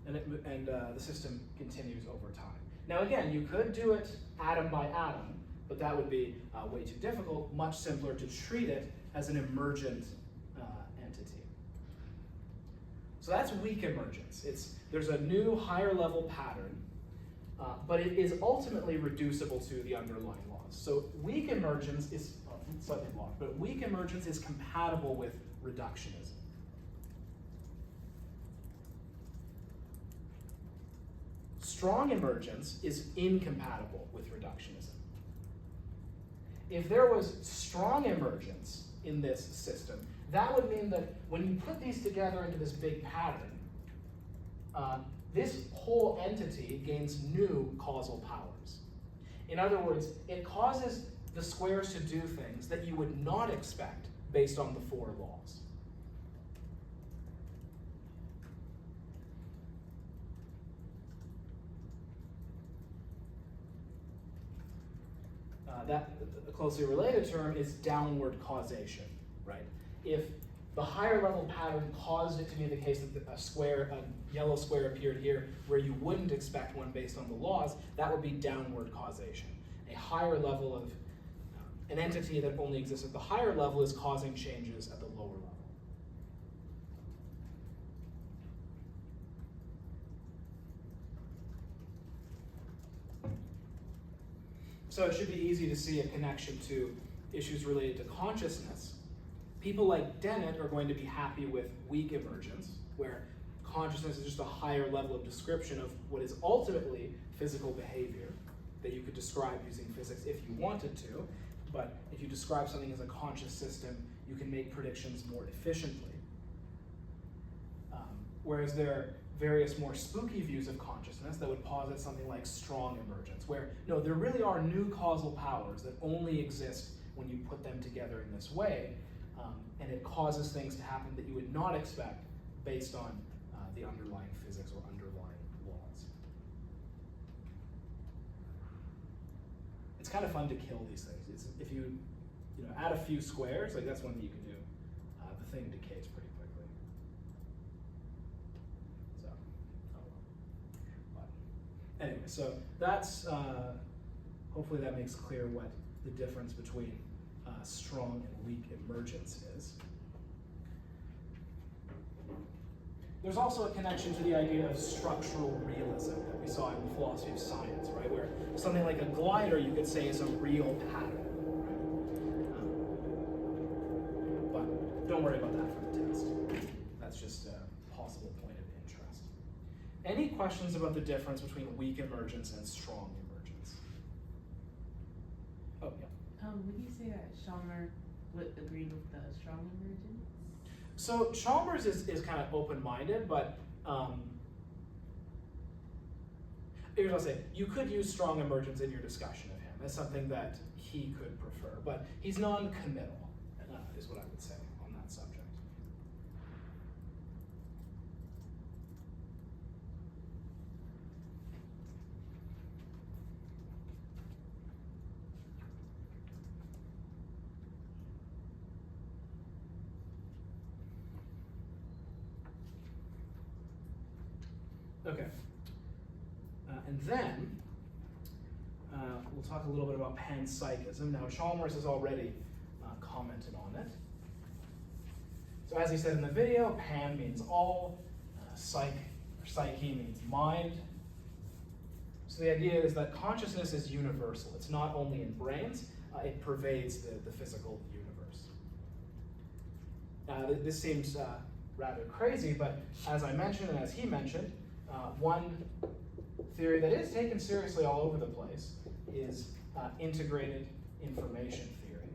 and the system continues over time. Now again, you could do it atom by atom, but that would be way too difficult. Much simpler to treat it as an emergent entity. So that's weak emergence. There's a new higher level pattern, but it is ultimately reducible to the underlying laws. So weak emergence is slightly blocked, but weak emergence is compatible with reductionism. Strong emergence is incompatible with reductionism. If there was strong emergence in this system, that would mean that when you put these together into this big pattern, this whole entity gains new causal powers. In other words, it causes the squares to do things that you would not expect based on the four laws. That a closely related term is downward causation, right? If the higher level pattern caused it to be the case that a yellow square appeared here where you wouldn't expect one based on the laws, that would be downward causation. A higher level of an entity that only exists at the higher level is causing changes at the lower level. So it should be easy to see a connection to issues related to consciousness. People like Dennett are going to be happy with weak emergence, where consciousness is just a higher level of description of what is ultimately physical behavior that you could describe using physics if you wanted to. But if you describe something as a conscious system, you can make predictions more efficiently. Whereas there are various more spooky views of consciousness that would posit something like strong emergence, where no, there really are new causal powers that only exist when you put them together in this way, and it causes things to happen that you would not expect based on the underlying physics or underlying laws. It's kind of fun to kill these things. If you add a few squares, like that's one that you can do, the thing decays pretty quickly. So, but anyway, so that's hopefully that makes clear what the difference between strong and weak emergence is. There's also a connection to the idea of structural realism that we saw in the philosophy of science, right? Where something like a glider, you could say, is a real pattern, right? But don't worry about that for the test. That's just a possible point of interest. Any questions about the difference between weak emergence and strong emergence? Oh, yeah. Would you say that Chalmers would agree with the strong emergence? So Chalmers is kind of open-minded, but here's what I'll say. You could use strong emergence in your discussion of him as something that he could prefer, but he's non-committal, is what I would say on that subject. Okay, and then we'll talk a little bit about panpsychism. Now, Chalmers has already commented on it. So as he said in the video, pan means all, psyche means mind. So the idea is that consciousness is universal. It's not only in brains, it pervades the physical universe. This seems rather crazy, but as I mentioned and as he mentioned, one theory that is taken seriously all over the place is integrated information theory.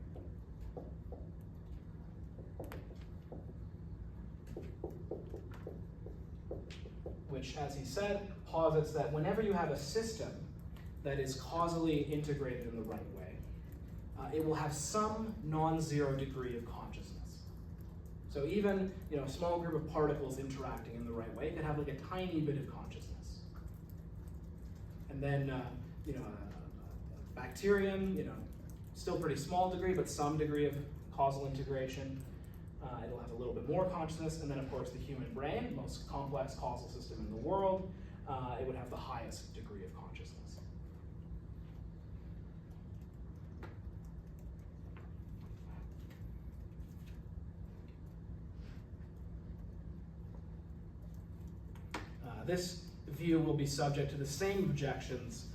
Which, as he said, posits that whenever you have a system that is causally integrated in the right way, it will have some non-zero degree of consciousness. So even a small group of particles interacting in the right way could have like a tiny bit of consciousness. And then, a bacterium, still pretty small degree, but some degree of causal integration. It'll have a little bit more consciousness. And then, of course, the human brain, most complex causal system in the world, it would have the highest degree of consciousness. This view will be subject to the same objections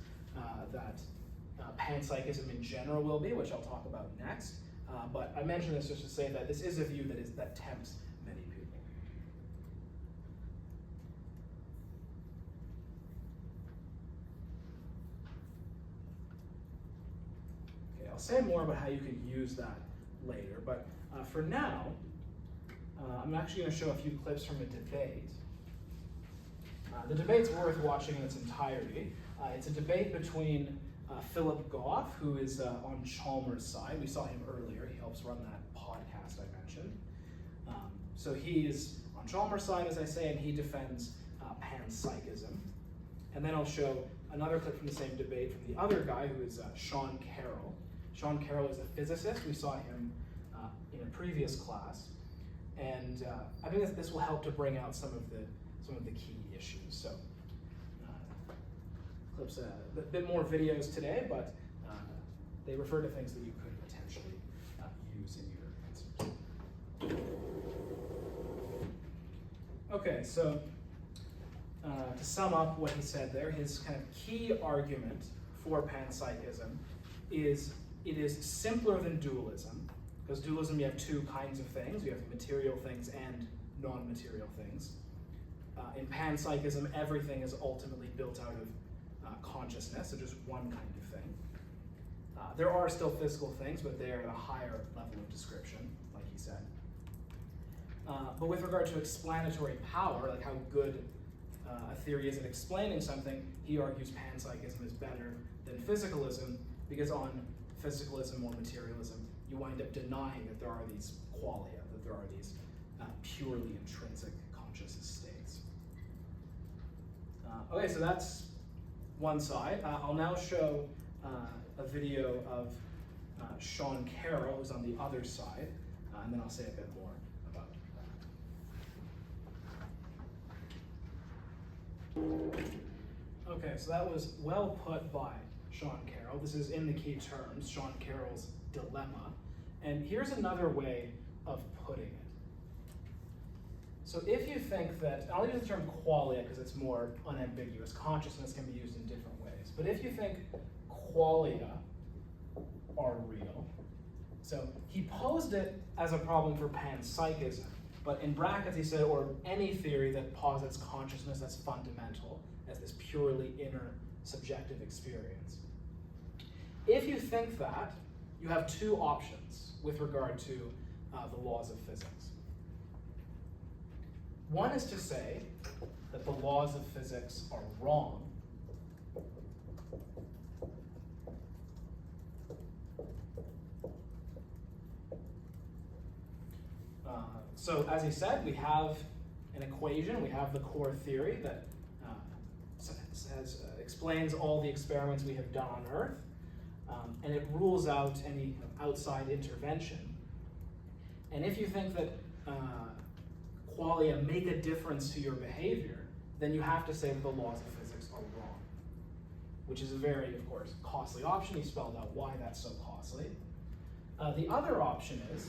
that panpsychism in general will be, which I'll talk about next. But I mention this just to say that this is a view that tempts many people. Okay, I'll say more about how you can use that later, but for now, I'm actually going to show a few clips from a debate. The debate's worth watching in its entirety. It's a debate between Philip Goff, who is on Chalmers' side. We saw him earlier. He helps run that podcast I mentioned. So he is on Chalmers' side, as I say, and he defends panpsychism. And then I'll show another clip from the same debate from the other guy, who is Sean Carroll. Sean Carroll is a physicist. We saw him in a previous class. And I think that this will help to bring out some of the key issues. So clips, a bit more videos today, but they refer to things that you could potentially use in your answers. Okay, so to sum up what he said there, his kind of key argument for panpsychism is it is simpler than dualism, because dualism you have two kinds of things. You have material things and non-material things. In panpsychism, everything is ultimately built out of consciousness, so just one kind of thing. There are still physical things, but they are at a higher level of description, like he said. But with regard to explanatory power, like how good a theory is at explaining something, he argues panpsychism is better than physicalism, because on physicalism or materialism, you wind up denying that there are these qualia, that there are these purely intrinsic conscious states. Okay, so that's one side. I'll now show a video of Sean Carroll, who's on the other side, and then I'll say a bit more about that. Okay, so that was well put by Sean Carroll. This is in the key terms, Sean Carroll's dilemma. And here's another way of putting it. So if you think that, I'll use the term qualia because it's more unambiguous. Consciousness can be used in different ways. But if you think qualia are real, so he posed it as a problem for panpsychism, but in brackets he said, or any theory that posits consciousness as fundamental, as this purely inner subjective experience. If you think that, you have two options with regard to the laws of physics. One is to say that the laws of physics are wrong. So as he said, we have an equation, we have the core theory that explains all the experiments we have done on Earth, and it rules out any outside intervention. And if you think that qualia make a difference to your behavior, then you have to say that the laws of physics are wrong, which is a very, of course, costly option. He spelled out why that's so costly. The other option is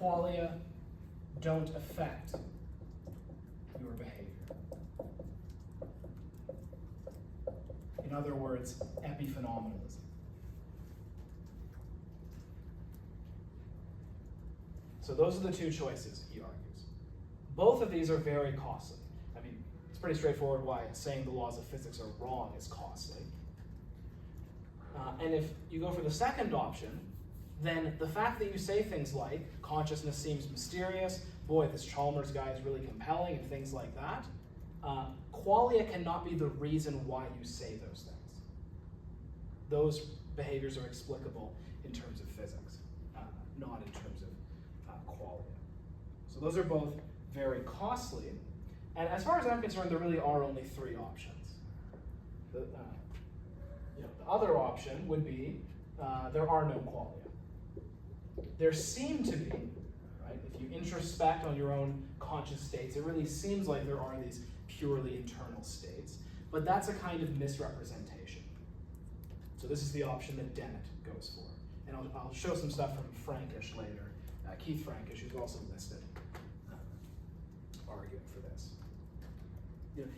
qualia don't affect your behavior. In other words, epiphenomenalism. So those are the two choices, he argues. Both of these are very costly. I mean, it's pretty straightforward why saying the laws of physics are wrong is costly. And if you go for the second option, then the fact that you say things like, consciousness seems mysterious, boy, this Chalmers guy is really compelling, and things like that, qualia cannot be the reason why you say those things. Those behaviors are explicable in terms of physics, not in terms of qualia. So those are both very costly. And as far as I'm concerned, there really are only three options. The other option would be there are no qualia. There seem to be, right? If you introspect on your own conscious states, it really seems like there are these purely internal states, but that's a kind of misrepresentation. So this is the option that Dennett goes for. And I'll show some stuff from Frankish later, Keith Frankish, who's also listed, arguing for this. You know,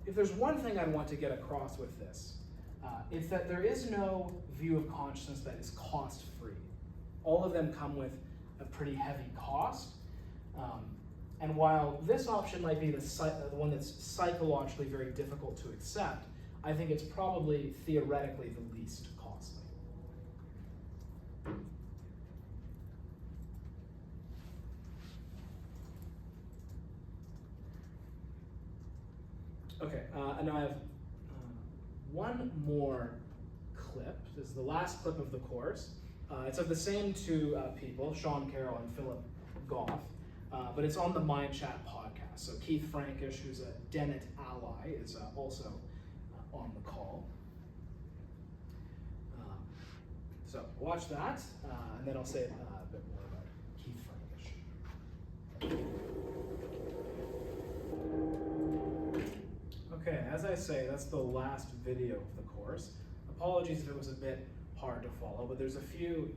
if there's one thing I want to get across with this, it's that there is no view of consciousness that is cost-free. All of them come with a pretty heavy cost. And while this option might be the one that's psychologically very difficult to accept, I think it's probably theoretically the least costly. Okay, and I have one more clip. This is the last clip of the course. It's of the same two people, Sean Carroll and Philip Goff, but it's on the Mind Chat podcast. So Keith Frankish, who's a Dennett ally, is also on the call. So watch that, and then I'll say a bit more about Keith Frankish. Okay, as I say, that's the last video of the course. Apologies if it was a bit hard to follow, but there's a few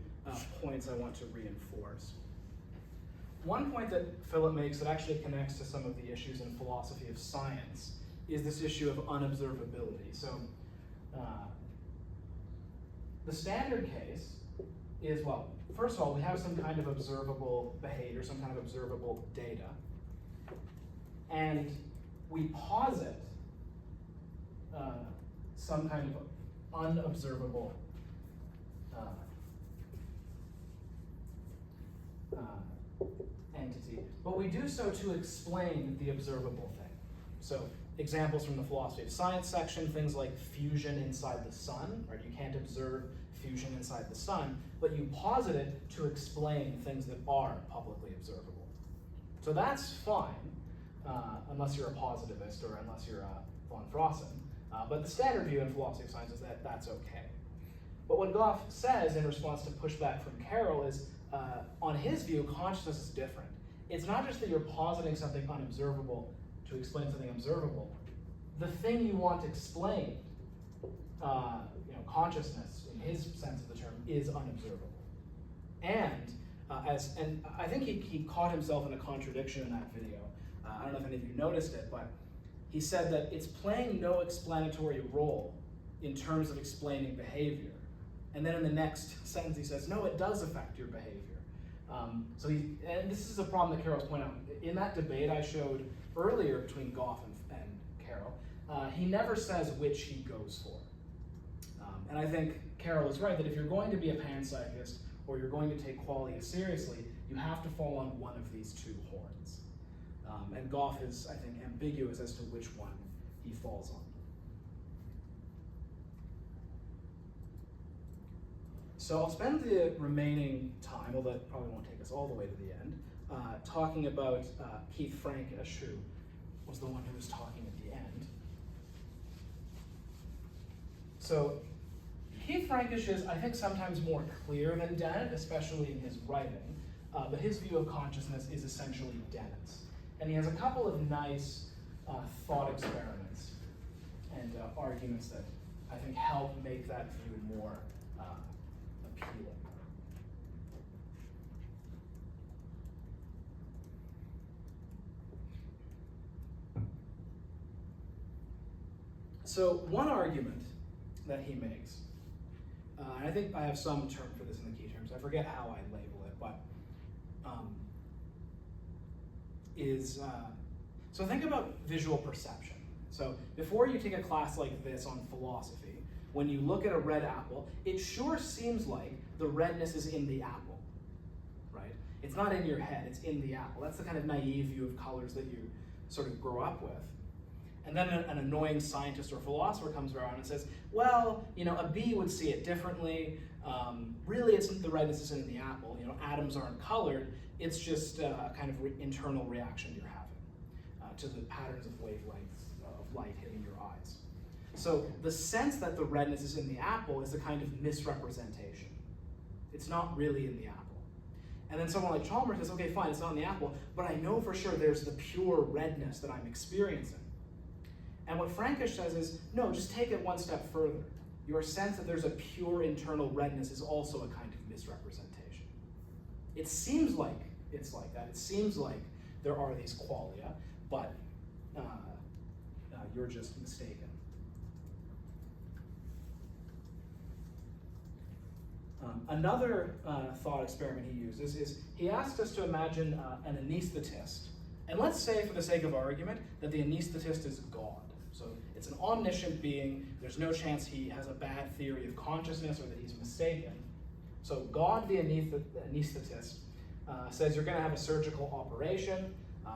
points I want to reinforce. One point that Philip makes that actually connects to some of the issues in philosophy of science is this issue of unobservability. So the standard case is, well, first of all, we have some kind of observable behavior, some kind of observable data, and we posit some kind of unobservable entity, but we do so to explain the observable thing. So examples from the philosophy of science section, things like fusion inside the sun, right? You can't observe fusion inside the sun, but you posit it to explain things that are publicly observable. So that's fine, unless you're a positivist or unless you're a von Frossen. But the standard view in philosophy of science is that that's okay. But what Goff says in response to pushback from Carroll is, on his view, consciousness is different. It's not just that you're positing something unobservable to explain something observable. The thing you want explained, consciousness, in his sense of the term, is unobservable. And I think he caught himself in a contradiction in that video. I don't know if any of you noticed it, but he said that it's playing no explanatory role in terms of explaining behavior. And then in the next sentence he says, no, it does affect your behavior. And this is a problem that Carroll's pointed out. In that debate I showed earlier between Goff and Carroll, he never says which he goes for. And I think Carroll is right that if you're going to be a panpsychist or you're going to take qualia seriously, you have to fall on one of these two horns. And Goff is, I think, ambiguous as to which one he falls on. So I'll spend the remaining time, although it probably won't take us all the way to the end, talking about Keith Frankish, who was the one who was talking at the end. So Keith Frankish is, I think, sometimes more clear than Dennett, especially in his writing, but his view of consciousness is essentially Dennett's. And he has a couple of nice thought experiments and arguments that I think help make that view more appealing. So one argument that he makes, and I think I have some term for this in the key terms, I forget how I label it, but so think about visual perception. So before you take a class like this on philosophy, when you look at a red apple, it sure seems like the redness is in the apple, right? It's not in your head, it's in the apple. That's the kind of naive view of colors that you sort of grow up with. And then an annoying scientist or philosopher comes around and says, well, a bee would see it differently. Really, the redness isn't in the apple. Atoms aren't colored. It's just a kind of internal reaction you're having to the patterns of wavelengths of light hitting your eyes. So the sense that the redness is in the apple is a kind of misrepresentation. It's not really in the apple. And then someone like Chalmers says, okay, fine, it's not in the apple, but I know for sure there's the pure redness that I'm experiencing. And what Frankish says is, no, just take it one step further. Your sense that there's a pure internal redness is also a kind of misrepresentation. It seems like it's like that. It seems like there are these qualia, but you're just mistaken. Another thought experiment he uses is he asks us to imagine an anesthetist. And let's say, for the sake of argument, that the anesthetist is God. So it's an omniscient being. There's no chance he has a bad theory of consciousness or that he's mistaken. So God, the anesthetist, says you're going to have a surgical operation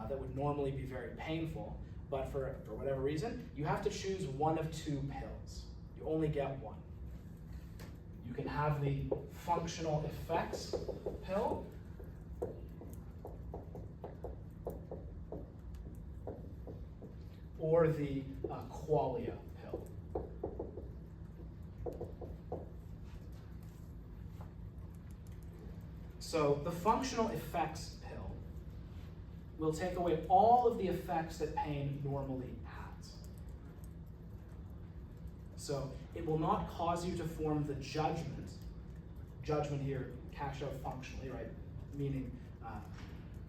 that would normally be very painful, but for whatever reason, you have to choose one of two pills. You only get one. You can have the functional effects pill, or the qualia pill. So the functional effects pill will take away all of the effects that pain normally has. So it will not cause you to form the judgment here, cash out functionally, right? Meaning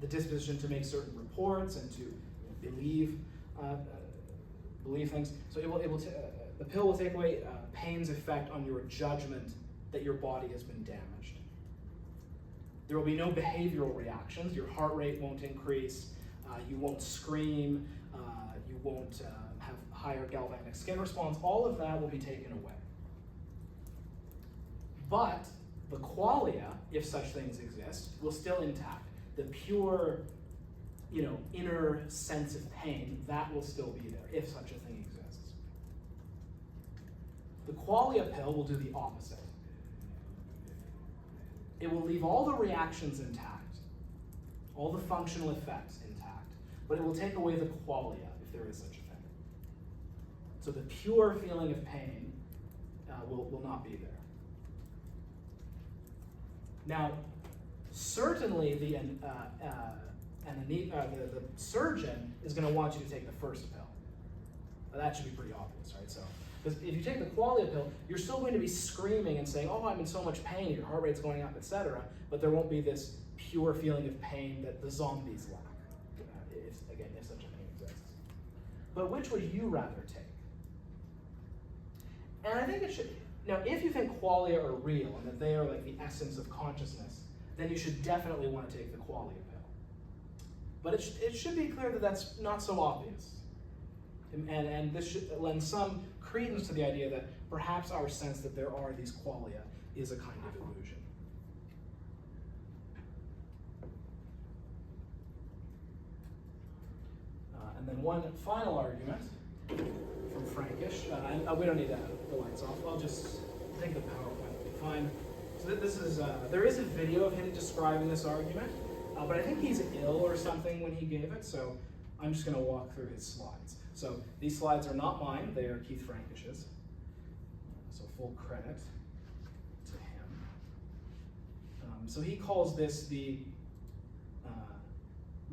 the disposition to make certain reports and to believe things. So the pill will take away pain's effect on your judgment that your body has been damaged. There will be no behavioral reactions. Your heart rate won't increase. You won't scream. You won't have higher galvanic skin response. All of that will be taken away. But the qualia, if such things exist, will still intact. The pure, inner sense of pain, that will still be there, if such a thing exists. The qualia pill will do the opposite. It will leave all the reactions intact, all the functional effects intact, but it will take away the qualia, if there is such a thing. So the pure feeling of pain will not be there. Now, certainly the surgeon is going to want you to take the first pill. Now, that should be pretty obvious, right? So, because if you take the qualia pill, you're still going to be screaming and saying, oh, I'm in so much pain, your heart rate's going up, etc. But there won't be this pure feeling of pain that the zombies lack, if such a thing exists. But which would you rather take? And I think it should, now if you think qualia are real and that they are like the essence of consciousness, then you should definitely want to take the qualia pill. But it should be clear that that's not so obvious. And this should lend some credence to the idea that perhaps our sense that there are these qualia is a kind of illusion. And then one final argument from Frankish. We don't need the lights off. I'll just take the PowerPoint, will be fine. So this is, there is a video of him describing this argument, but I think he's ill or something when he gave it, so I'm just going to walk through his slides. So these slides are not mine, they are Keith Frankish's. So full credit to him. So he calls this the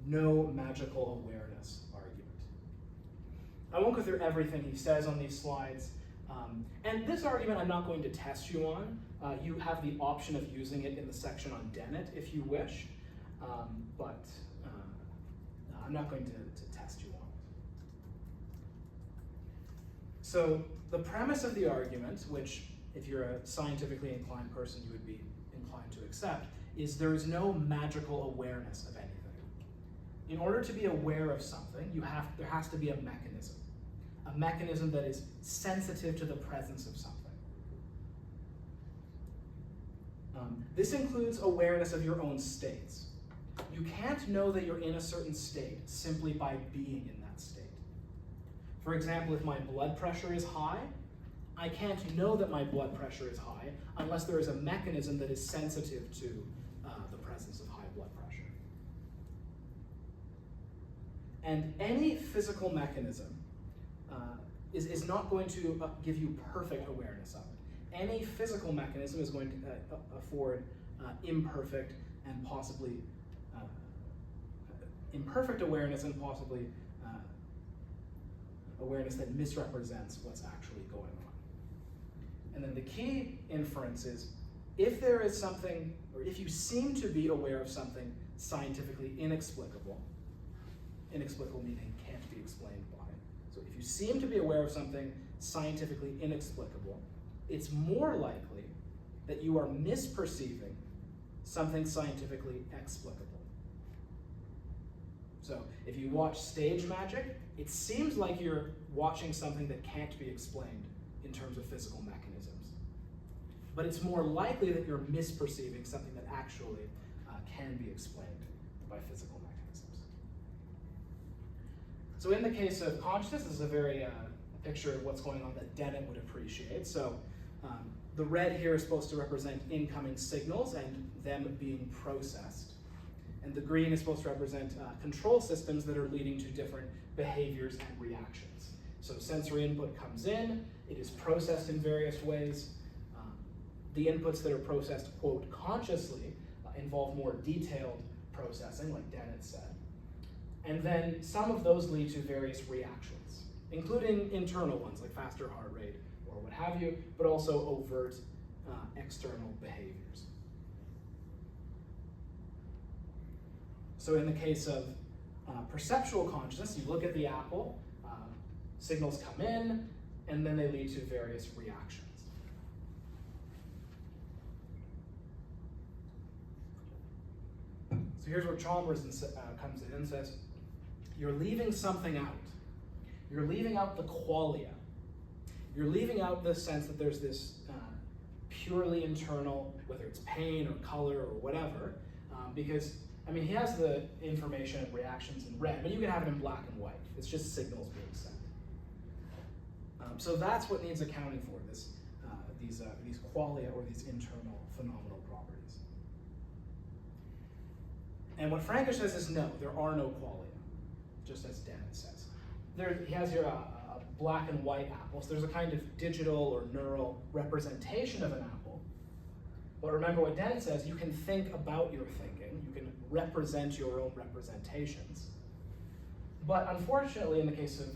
no magical awareness argument. I won't go through everything he says on these slides. And this argument I'm not going to test you on. You have the option of using it in the section on Dennett if you wish, but I'm not going to test you on it. So the premise of the argument, which if you're a scientifically inclined person you would be inclined to accept, is there is no magical awareness of anything. In order to be aware of something, there has to be a mechanism that is sensitive to the presence of something. This includes awareness of your own states. You can't know that you're in a certain state simply by being in that state. For example, if my blood pressure is high, I can't know that my blood pressure is high unless there is a mechanism that is sensitive to the presence of high blood pressure. And any physical mechanism is not going to give you perfect awareness of it. Any physical mechanism is going to afford imperfect and possibly imperfect awareness and possibly awareness that misrepresents what's actually going on. And then the key inference is, if there is something, or if you seem to be aware of something scientifically inexplicable meaning can't be explained by, so if you seem to be aware of something scientifically inexplicable, it's more likely that you are misperceiving something scientifically explicable. So if you watch stage magic, it seems like you're watching something that can't be explained in terms of physical mechanisms. But it's more likely that you're misperceiving something that actually can be explained by physical mechanisms. So in the case of consciousness, this is a very picture of what's going on that Dennett would appreciate. So the red here is supposed to represent incoming signals and them being processed. And the green is supposed to represent control systems that are leading to different behaviors and reactions. So sensory input comes in, it is processed in various ways. The inputs that are processed, quote, consciously, involve more detailed processing, like Dennett said. And then some of those lead to various reactions, including internal ones, like faster heart rate or what have you, but also overt external behaviors. So in the case of perceptual consciousness, you look at the apple, signals come in, and then they lead to various reactions. So here's where Chalmers comes in and says, you're leaving something out. You're leaving out the qualia. You're leaving out the sense that there's this purely internal, whether it's pain or color or whatever, because, I mean, he has the information and reactions in red, but you can have it in black and white. It's just signals being sent. So that's what needs accounting for, these qualia or these internal phenomenal properties. And what Frankish says is no, there are no qualia, just as Dennett says. He has here a black and white apple, so there's a kind of digital or neural representation of an apple. But remember what Dennett says, you can think about your thinking, you can represent your own representations. But unfortunately, in the case of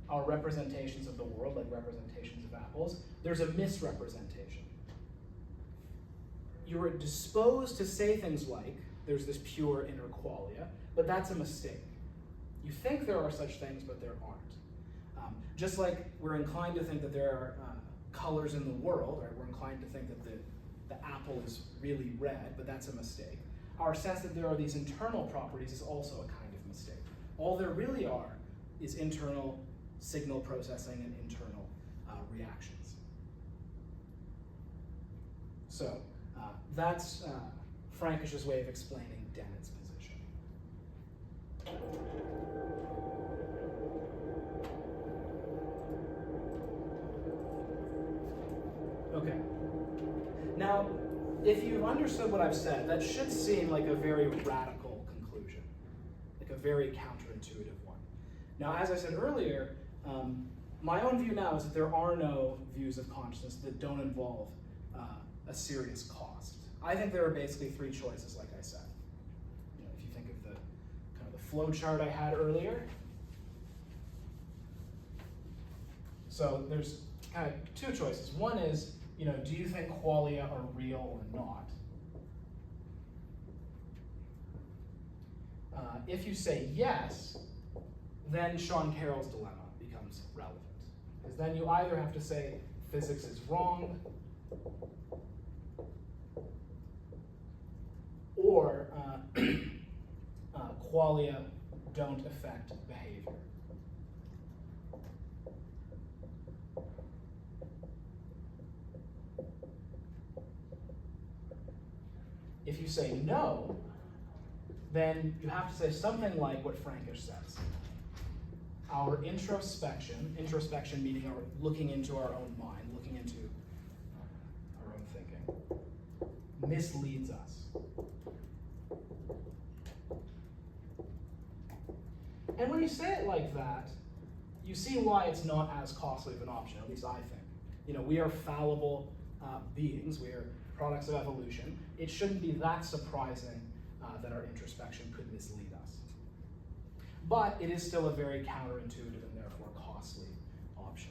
our representations of the world, like representations of apples, there's a misrepresentation. You're disposed to say things like, there's this pure inner qualia, but that's a mistake. You think there are such things, but there aren't. Just like we're inclined to think that there are colors in the world, right? We're inclined to think that the apple is really red, but that's a mistake. Our sense that there are these internal properties is also a kind of mistake. All there really are is internal signal processing and internal reactions. So that's Frankish's way of explaining Dennett's position. Okay. Now, if you've understood what I've said, that should seem like a very radical conclusion, like a very counterintuitive one. Now, as I said earlier, my own view now is that there are no views of consciousness that don't involve a serious cost. I think there are basically three choices, like I said. If you think of the kind of the flow chart I had earlier. So there's kind of two choices. One is, do you think qualia are real or not? If you say yes, then Sean Carroll's dilemma becomes relevant. Because then you either have to say physics is wrong, or qualia don't affect behavior. If you say no, then you have to say something like what Frankish says. Our introspection meaning our looking into our own mind, looking into our own thinking, misleads us. And when you say it like that, you see why it's not as costly of an option, at least I think. You know, we are fallible beings, we are products of evolution. It shouldn't be that surprising that our introspection could mislead us. But it is still a very counterintuitive and therefore costly option.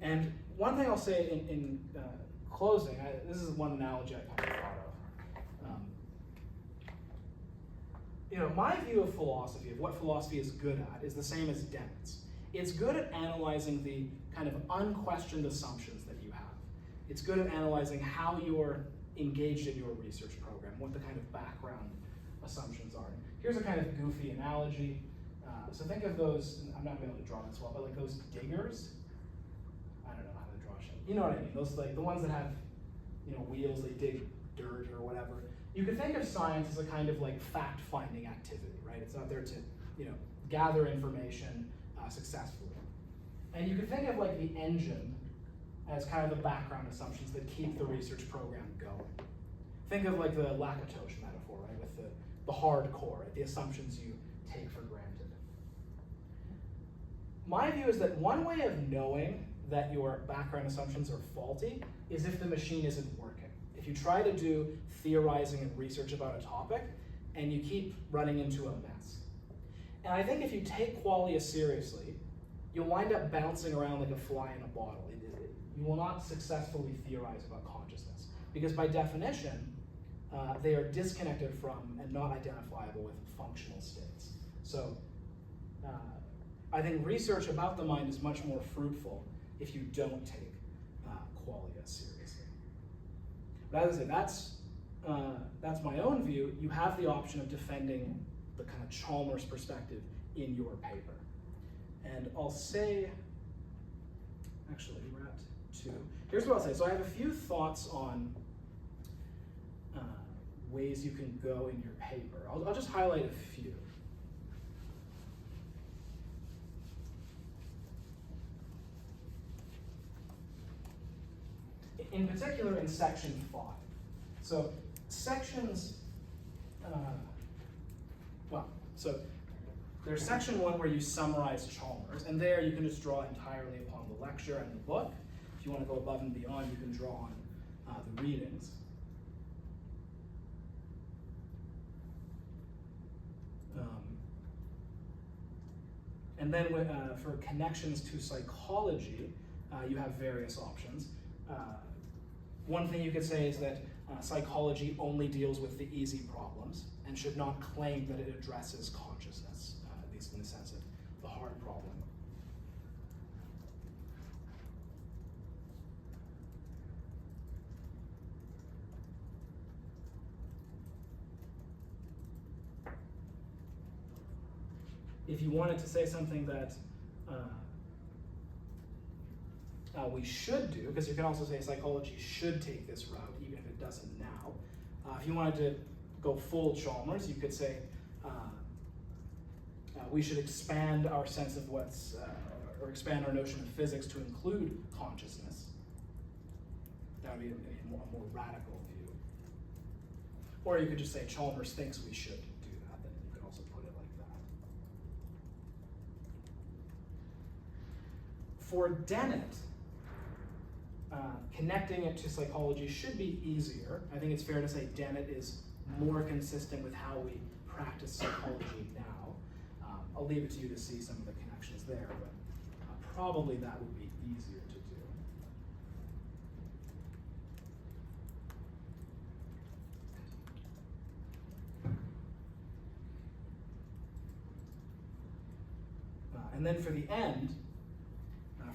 And one thing I'll say in closing, this is one analogy I kind of thought of. You know, my view of philosophy, of what philosophy is good at, is the same as Dennett's. It's good at analyzing the kind of unquestioned assumptions that you have. It's good at analyzing how you're engaged in your research program, what the kind of background assumptions are. Here's a kind of goofy analogy. So think of those, I'm not going to be able to draw this well, but like those diggers. I don't know how to draw shit. You know what I mean? Those, like the ones that have, you know, wheels, they dig dirt or whatever. You could think of science as a kind of like fact-finding activity, right? It's not there to, you know, gather information successfully. And you could think of like the engine as kind of the background assumptions that keep the research program going. Think of like the Lakatosh metaphor, right? With the hardcore, right? The assumptions you take for granted. My view is that one way of knowing that your background assumptions are faulty is if the machine isn't working. If you try to do theorizing and research about a topic and you keep running into a mess. And I think if you take qualia seriously, you'll wind up bouncing around like a fly in a bottle. You will not successfully theorize about consciousness because by definition, they are disconnected from and not identifiable with functional states. So I think research about the mind is much more fruitful if you don't take qualia seriously. But as I say, that's my own view. You have the option of defending the kind of Chalmers perspective in your paper. And I'll say, actually, we're at 2. Here's what I'll say. So I have a few thoughts on ways you can go in your paper. I'll just highlight a few. In particular, in section 5. So sections, so there's section 1 where you summarize Chalmers, and there you can just draw entirely upon the lecture and the book. If you want to go above and beyond, you can draw on the readings. And then for connections to psychology, you have various options. One thing you could say is that psychology only deals with the easy problems and should not claim that it addresses consciousness, at least in the sense of the hard problem. If you wanted to say something that we should do, because you can also say psychology should take this route, even if it doesn't now. If you wanted to go full Chalmers, you could say we should expand our sense of what's, or expand our notion of physics to include consciousness. That would be a more radical view. Or you could just say Chalmers thinks we should do that, then you could also put it like that. For Dennett, connecting it to psychology should be easier. I think it's fair to say Dennett is more consistent with how we practice psychology now. I'll leave it to you to see some of the connections there, but probably that would be easier to do. And then for the end,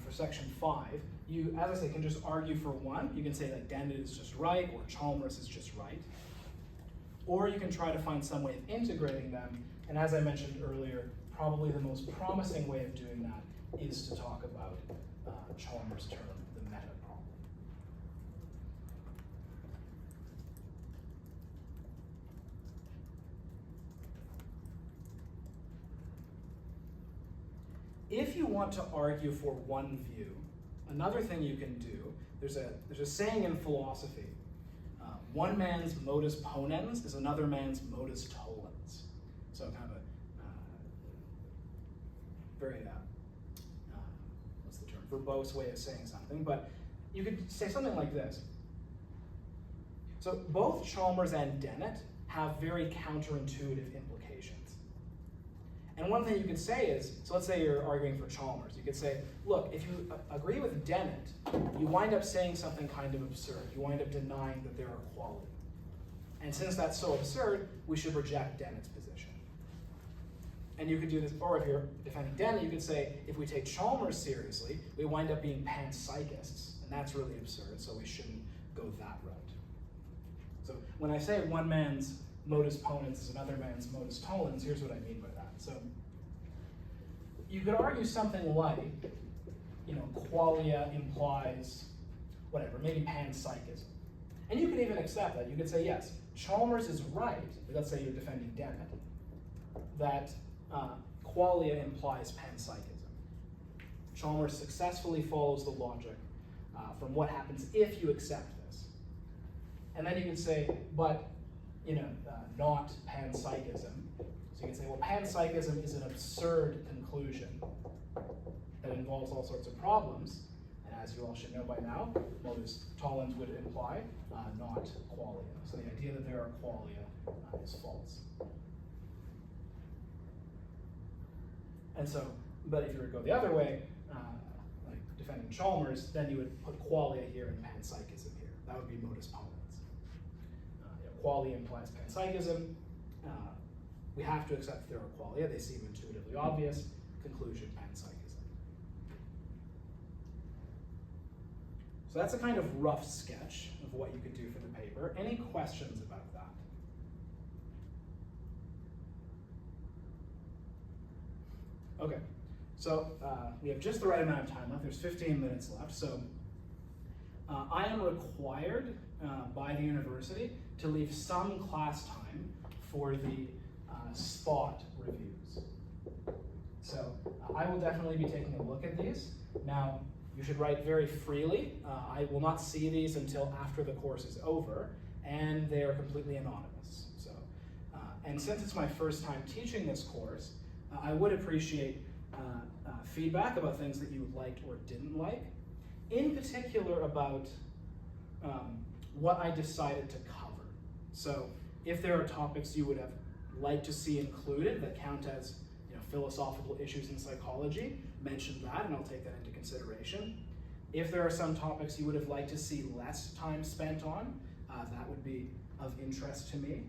for section 5, you, as I say, can just argue for one. You can say that Dennett is just right, or Chalmers is just right. Or you can try to find some way of integrating them. And as I mentioned earlier, probably the most promising way of doing that is to talk about Chalmers' term, the meta problem. If you want to argue for one view, another thing you can do, there's a saying in philosophy, one man's modus ponens is another man's modus tollens. So kind of a very, what's the term, verbose way of saying something, but you could say something like this. So both Chalmers and Dennett have very counterintuitive implications. And one thing you could say is, so let's say you're arguing for Chalmers, you could say, look, if you agree with Dennett, you wind up saying something kind of absurd. You wind up denying that there are quality. And since that's so absurd, we should reject Dennett's position. And you could do this, or if you're defending Dennett, you could say, if we take Chalmers seriously, we wind up being panpsychists, and that's really absurd, so we shouldn't go that route. So when I say one man's modus ponens is another man's modus tollens, here's what I mean by that. So you could argue something like, qualia implies whatever, maybe panpsychism. And you could even accept that. You could say, yes, Chalmers is right, let's say you're defending Dennett, that qualia implies panpsychism. Chalmers successfully follows the logic from what happens if you accept this. And then you can say, but, not panpsychism. So you can say, well, panpsychism is an absurd conclusion that involves all sorts of problems. And as you all should know by now, modus tollens would imply not qualia. So the idea that there are qualia is false. And so, but if you were to go the other way, like defending Chalmers, then you would put qualia here and panpsychism here. That would be modus ponens. Qualia implies panpsychism. We have to accept there are qualia. They seem intuitively obvious. Conclusion, panpsychism. So that's a kind of rough sketch of what you could do for the paper. Any questions about that? Okay, so we have just the right amount of time left. There's 15 minutes left. So I am required by the university to leave some class time for the spot reviews. So I will definitely be taking a look at these. Now, you should write very freely. I will not see these until after the course is over, and they are completely anonymous. So, and since it's my first time teaching this course, I would appreciate feedback about things that you liked or didn't like, in particular about what I decided to cover. So if there are topics you would have liked to see included that count as philosophical issues in psychology, mention that and I'll take that into consideration. If there are some topics you would have liked to see less time spent on, that would be of interest to me.